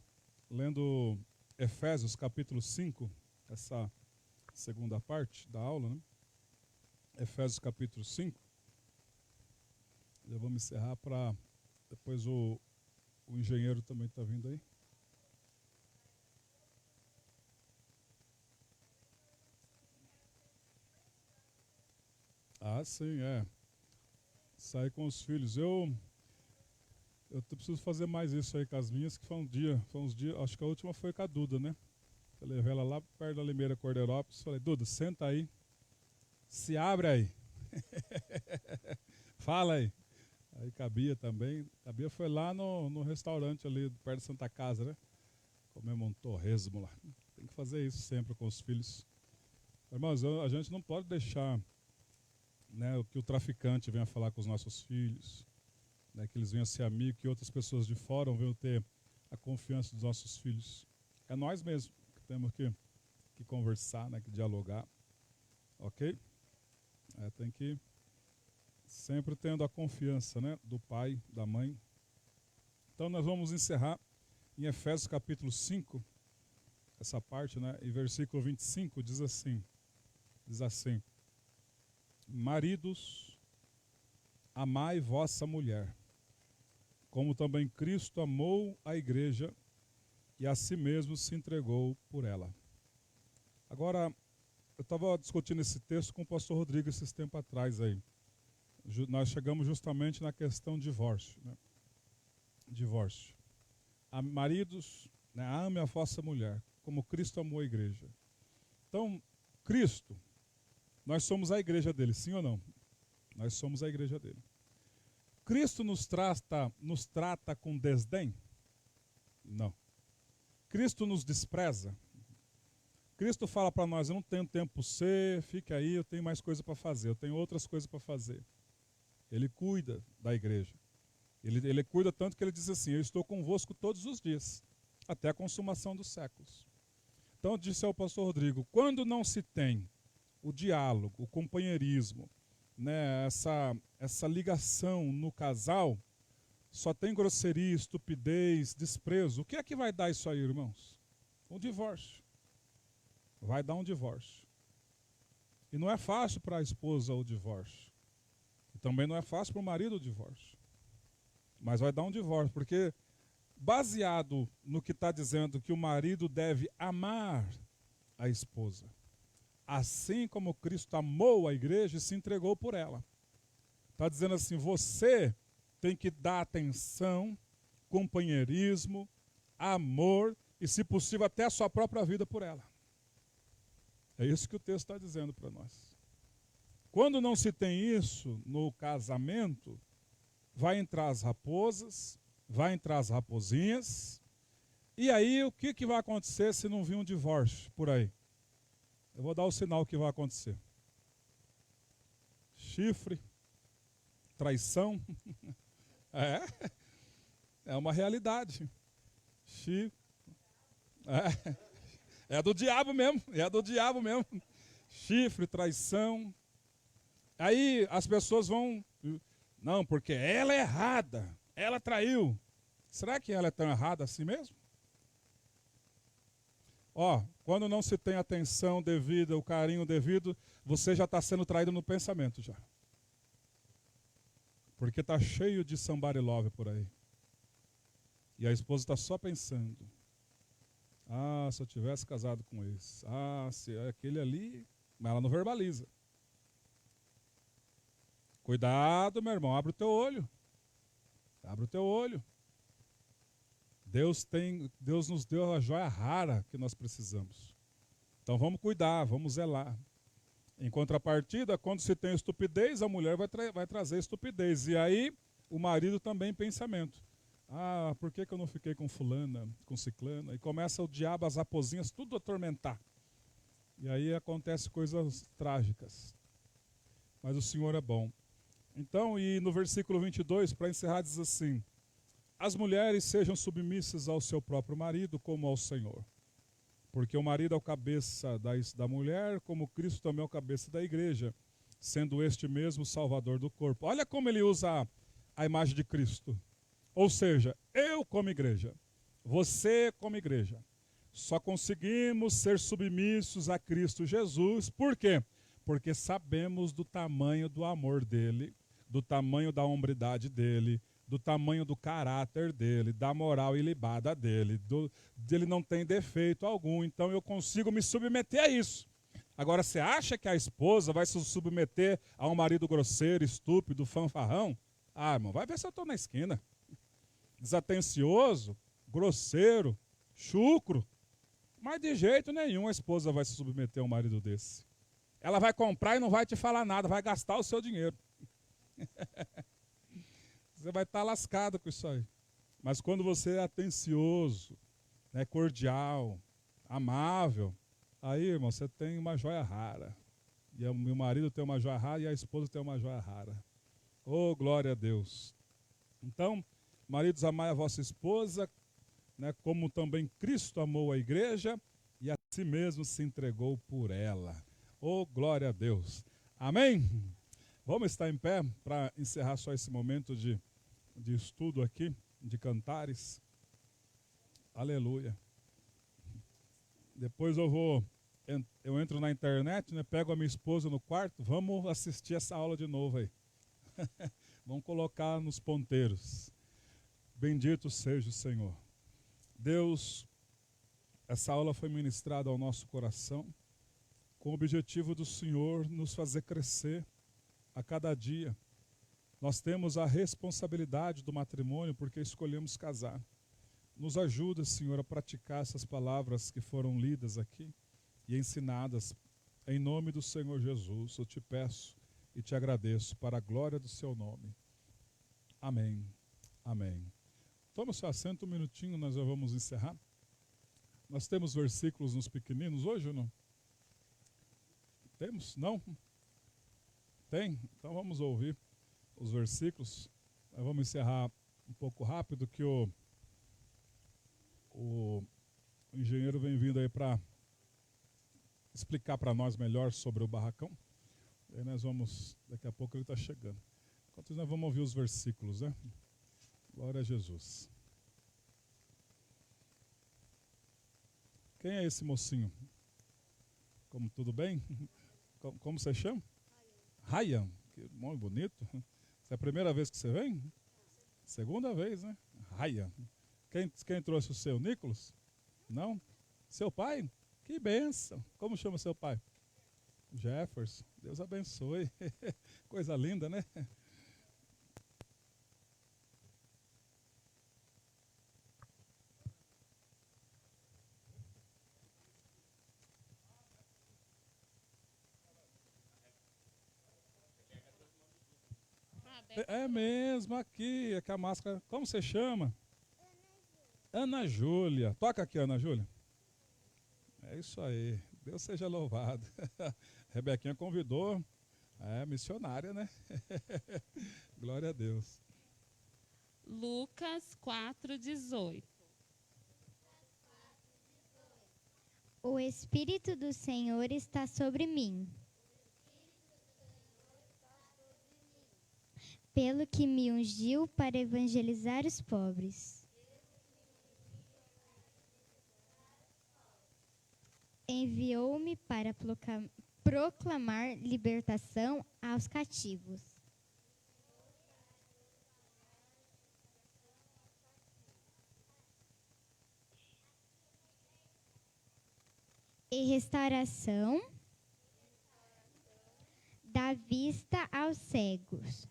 lendo Efésios capítulo 5, essa segunda parte da aula, né? Efésios capítulo 5. Já vamos encerrar para depois o engenheiro também está vindo aí. Ah, sim, sair com os filhos. Eu preciso fazer mais isso aí com as minhas, que foi uns dias, acho que a última foi com a Duda, né? Eu levei ela lá perto da Limeira Cordeirópolis, falei, Duda, senta aí, se abre aí. Fala aí. Aí Cabia também. Cabia foi lá no restaurante ali, perto de Santa Casa, né? Comemos um torresmo lá. Tem que fazer isso sempre com os filhos. Irmãos, a gente não pode deixar, né, que o traficante venha falar com os nossos filhos, né, que eles venham ser amigos, que outras pessoas de fora venham ter a confiança dos nossos filhos. É nós mesmos que temos que conversar, né, que dialogar. Ok? Tem que sempre tendo a confiança, né, do pai, da mãe. Então nós vamos encerrar em Efésios capítulo 5, essa parte, né, e versículo 25 diz assim, maridos, amai vossa mulher, como também Cristo amou a igreja e a si mesmo se entregou por ela. Agora, eu estava discutindo esse texto com o pastor Rodrigo esses tempos atrás aí. Nós chegamos justamente na questão divórcio, né? Divórcio. Maridos, né, ame a vossa mulher, como Cristo amou a igreja. Então, Cristo, nós somos a igreja dele, sim ou não? Nós somos a igreja dele. Cristo nos trata com desdém? Não. Cristo nos despreza? Cristo fala para nós, eu não tenho tempo para você, fique aí, eu tenho mais coisa para fazer, eu tenho outras coisas para fazer. Ele cuida da igreja. Ele cuida tanto que ele diz assim, eu estou convosco todos os dias, até a consumação dos séculos. Então, disse ao pastor Rodrigo, quando não se tem o diálogo, o companheirismo, né, essa ligação no casal, só tem grosseria, estupidez, desprezo, o que é que vai dar isso aí, irmãos? Um divórcio. Vai dar um divórcio. E não é fácil para a esposa o divórcio. E também não é fácil para o marido o divórcio. Mas vai dar um divórcio, porque baseado no que está dizendo que o marido deve amar a esposa, assim como Cristo amou a igreja e se entregou por ela. Está dizendo assim, você tem que dar atenção, companheirismo, amor e, se possível, até a sua própria vida por ela. É isso que o texto está dizendo para nós. Quando não se tem isso no casamento, vai entrar as raposas, vai entrar as raposinhas, e aí o que vai acontecer se não vir um divórcio por aí? Eu vou dar o sinal que vai acontecer. Chifre, traição, é uma realidade. É do diabo mesmo, Chifre, traição. Aí as pessoas vão, não, porque ela é errada, ela traiu. Será que ela é tão errada assim mesmo? Quando não se tem atenção devida, o carinho devido, você já está sendo traído no pensamento já. Porque está cheio de somebody love por aí. E a esposa está só pensando. Se eu tivesse casado com esse. Se é aquele ali. Mas ela não verbaliza. Cuidado, meu irmão, abre o teu olho. Abre o teu olho. Deus nos deu a joia rara que nós precisamos. Então vamos cuidar, vamos zelar. Em contrapartida, quando se tem estupidez, a mulher vai trazer estupidez. E aí, o marido também pensamento. Por que eu não fiquei com fulana, com ciclana? E começa o diabo, as raposinhas, tudo a atormentar. E aí acontecem coisas trágicas. Mas o Senhor é bom. Então, e no versículo 22, para encerrar, diz assim: as mulheres sejam submissas ao seu próprio marido como ao Senhor. Porque o marido é o cabeça da mulher, como Cristo também é o cabeça da igreja, sendo este mesmo o salvador do corpo. Olha como ele usa a imagem de Cristo. Ou seja, eu como igreja, você como igreja, só conseguimos ser submissos a Cristo Jesus. Por quê? Porque sabemos do tamanho do amor dele, do tamanho da hombridade dele, do tamanho do caráter dele, da moral ilibada dele, dele não tem defeito algum, então eu consigo me submeter a isso. Agora, você acha que a esposa vai se submeter a um marido grosseiro, estúpido, fanfarrão? Irmão, vai ver se eu estou na esquina. Desatencioso, grosseiro, chucro. Mas de jeito nenhum a esposa vai se submeter a um marido desse. Ela vai comprar e não vai te falar nada, vai gastar o seu dinheiro. Você vai estar lascado com isso aí. Mas quando você é atencioso, cordial, amável, aí, irmão, você tem uma joia rara. E o meu marido tem uma joia rara e a esposa tem uma joia rara. Oh, glória a Deus. Então, maridos, amai a vossa esposa, como também Cristo amou a igreja e a si mesmo se entregou por ela. Oh, glória a Deus. Amém? Vamos estar em pé para encerrar só esse momento de estudo aqui, de cantares. Aleluia. Depois eu entro na internet, pego a minha esposa no quarto, vamos assistir essa aula de novo aí. Vamos colocar nos ponteiros. Bendito seja o Senhor. Deus, essa aula foi ministrada ao nosso coração com o objetivo do Senhor nos fazer crescer a cada dia. Nós temos a responsabilidade do matrimônio porque escolhemos casar. Nos ajuda, Senhor, a praticar essas palavras que foram lidas aqui e ensinadas. Em nome do Senhor Jesus, eu te peço e te agradeço para a glória do seu nome. Amém. Amém. Toma seu assento um minutinho, nós já vamos encerrar. Nós temos versículos nos pequeninos hoje ou não? Temos? Não? Tem? Então vamos ouvir os versículos. Nós vamos encerrar um pouco rápido, que o engenheiro vem vindo aí para explicar para nós melhor sobre o barracão. E aí nós vamos, daqui a pouco ele está chegando. Enquanto isso, nós vamos ouvir os versículos, né? Glória a Jesus. Quem é esse mocinho? Como tudo bem? Como você chama? Ryan. Que nome bonito. Essa é a primeira vez que você vem? Segunda vez, né? Ryan. Quem trouxe o seu? Nicolas? Não? Seu pai? Que bênção. Como chama seu pai? Jefferson. Deus abençoe. Coisa linda, né? É mesmo, aqui, é que a máscara. Como você chama? Ana Júlia. Toca aqui, Ana Júlia. É isso aí. Deus seja louvado. Rebequinha convidou. É missionária, né? Glória a Deus. Lucas 4:18. O Espírito do Senhor está sobre mim, pelo que me ungiu para evangelizar os pobres. Enviou-me para proclamar libertação aos cativos e restauração da vista aos cegos,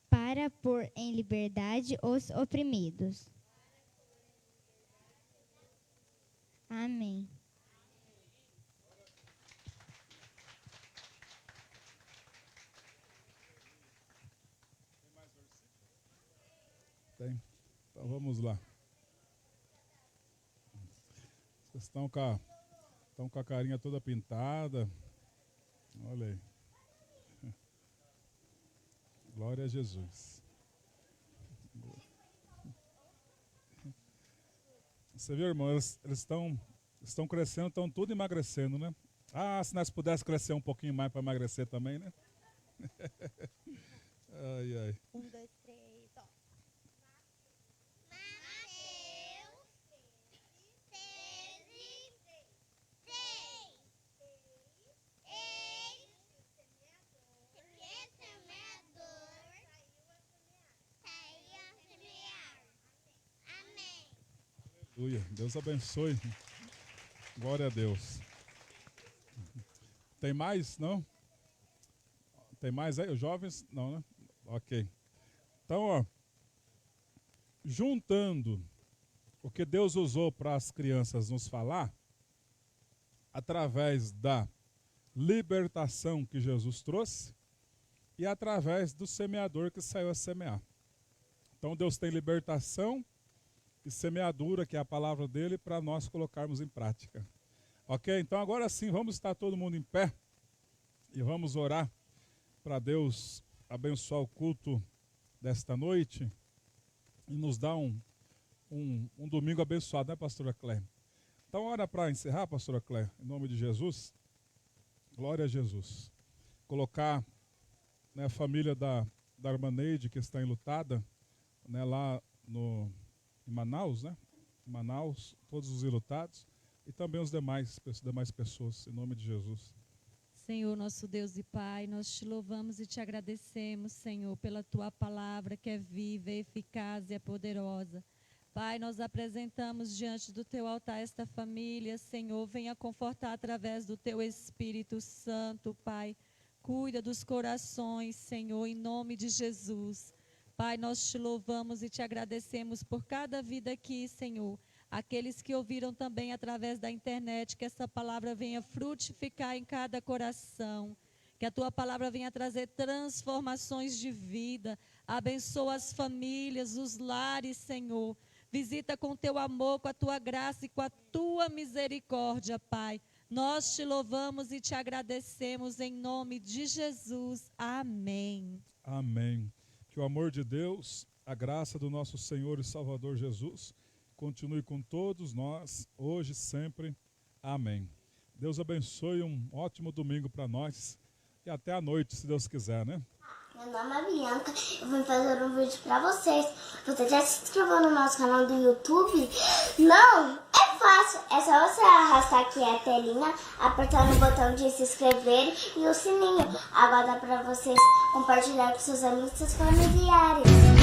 para pôr em liberdade os oprimidos. Amém. Tem. Então vamos lá. Vocês estão com a carinha toda pintada. Olha aí. Glória a Jesus. Você viu, irmão? Eles estão crescendo, estão tudo emagrecendo, né? Ah, se nós pudéssemos crescer um pouquinho mais para emagrecer também, né? Ai, ai. 1, 2, 3, ó. Aleluia. Deus abençoe. Glória a Deus. Tem mais? Não? Tem mais aí? Os jovens? Não, né? Ok. Então, ó, juntando o que Deus usou para as crianças nos falar, através da libertação que Jesus trouxe e através do semeador que saiu a semear. Então, Deus tem libertação e semeadura, que é a palavra dele, para nós colocarmos em prática. Ok? Então agora sim, vamos estar todo mundo em pé e vamos orar para Deus abençoar o culto desta noite e nos dar um domingo abençoado, né, pastora Cléia? Então ora para encerrar, pastora Cléia, em nome de Jesus. Glória a Jesus. Colocar, né, a família da irmã Neide, que está enlutada, né, lá em Manaus, né? Em Manaus, todos os enlutados e também os demais pessoas, em nome de Jesus. Senhor, nosso Deus e Pai, nós te louvamos e te agradecemos, Senhor, pela tua palavra que é viva, é eficaz e é poderosa. Pai, nós apresentamos diante do teu altar esta família, Senhor, venha confortar através do teu Espírito Santo, Pai. Cuida dos corações, Senhor, em nome de Jesus. Pai, nós te louvamos e te agradecemos por cada vida aqui, Senhor. Aqueles que ouviram também através da internet, que essa palavra venha frutificar em cada coração. Que a tua palavra venha trazer transformações de vida. Abençoa as famílias, os lares, Senhor. Visita com teu amor, com a tua graça e com a tua misericórdia, Pai. Nós te louvamos e te agradecemos em nome de Jesus. Amém. Amém. Que o amor de Deus, a graça do nosso Senhor e Salvador Jesus, continue com todos nós, hoje e sempre. Amém. Deus abençoe, um ótimo domingo para nós e até a noite, se Deus quiser, né? Meu nome é Bianca, eu vim fazer um vídeo pra vocês. Você já se inscreveu no nosso canal do YouTube? Não? É fácil, é só você arrastar aqui a telinha, apertar no botão de se inscrever e o sininho. Agora dá pra vocês compartilhar com seus amigos e seus familiares.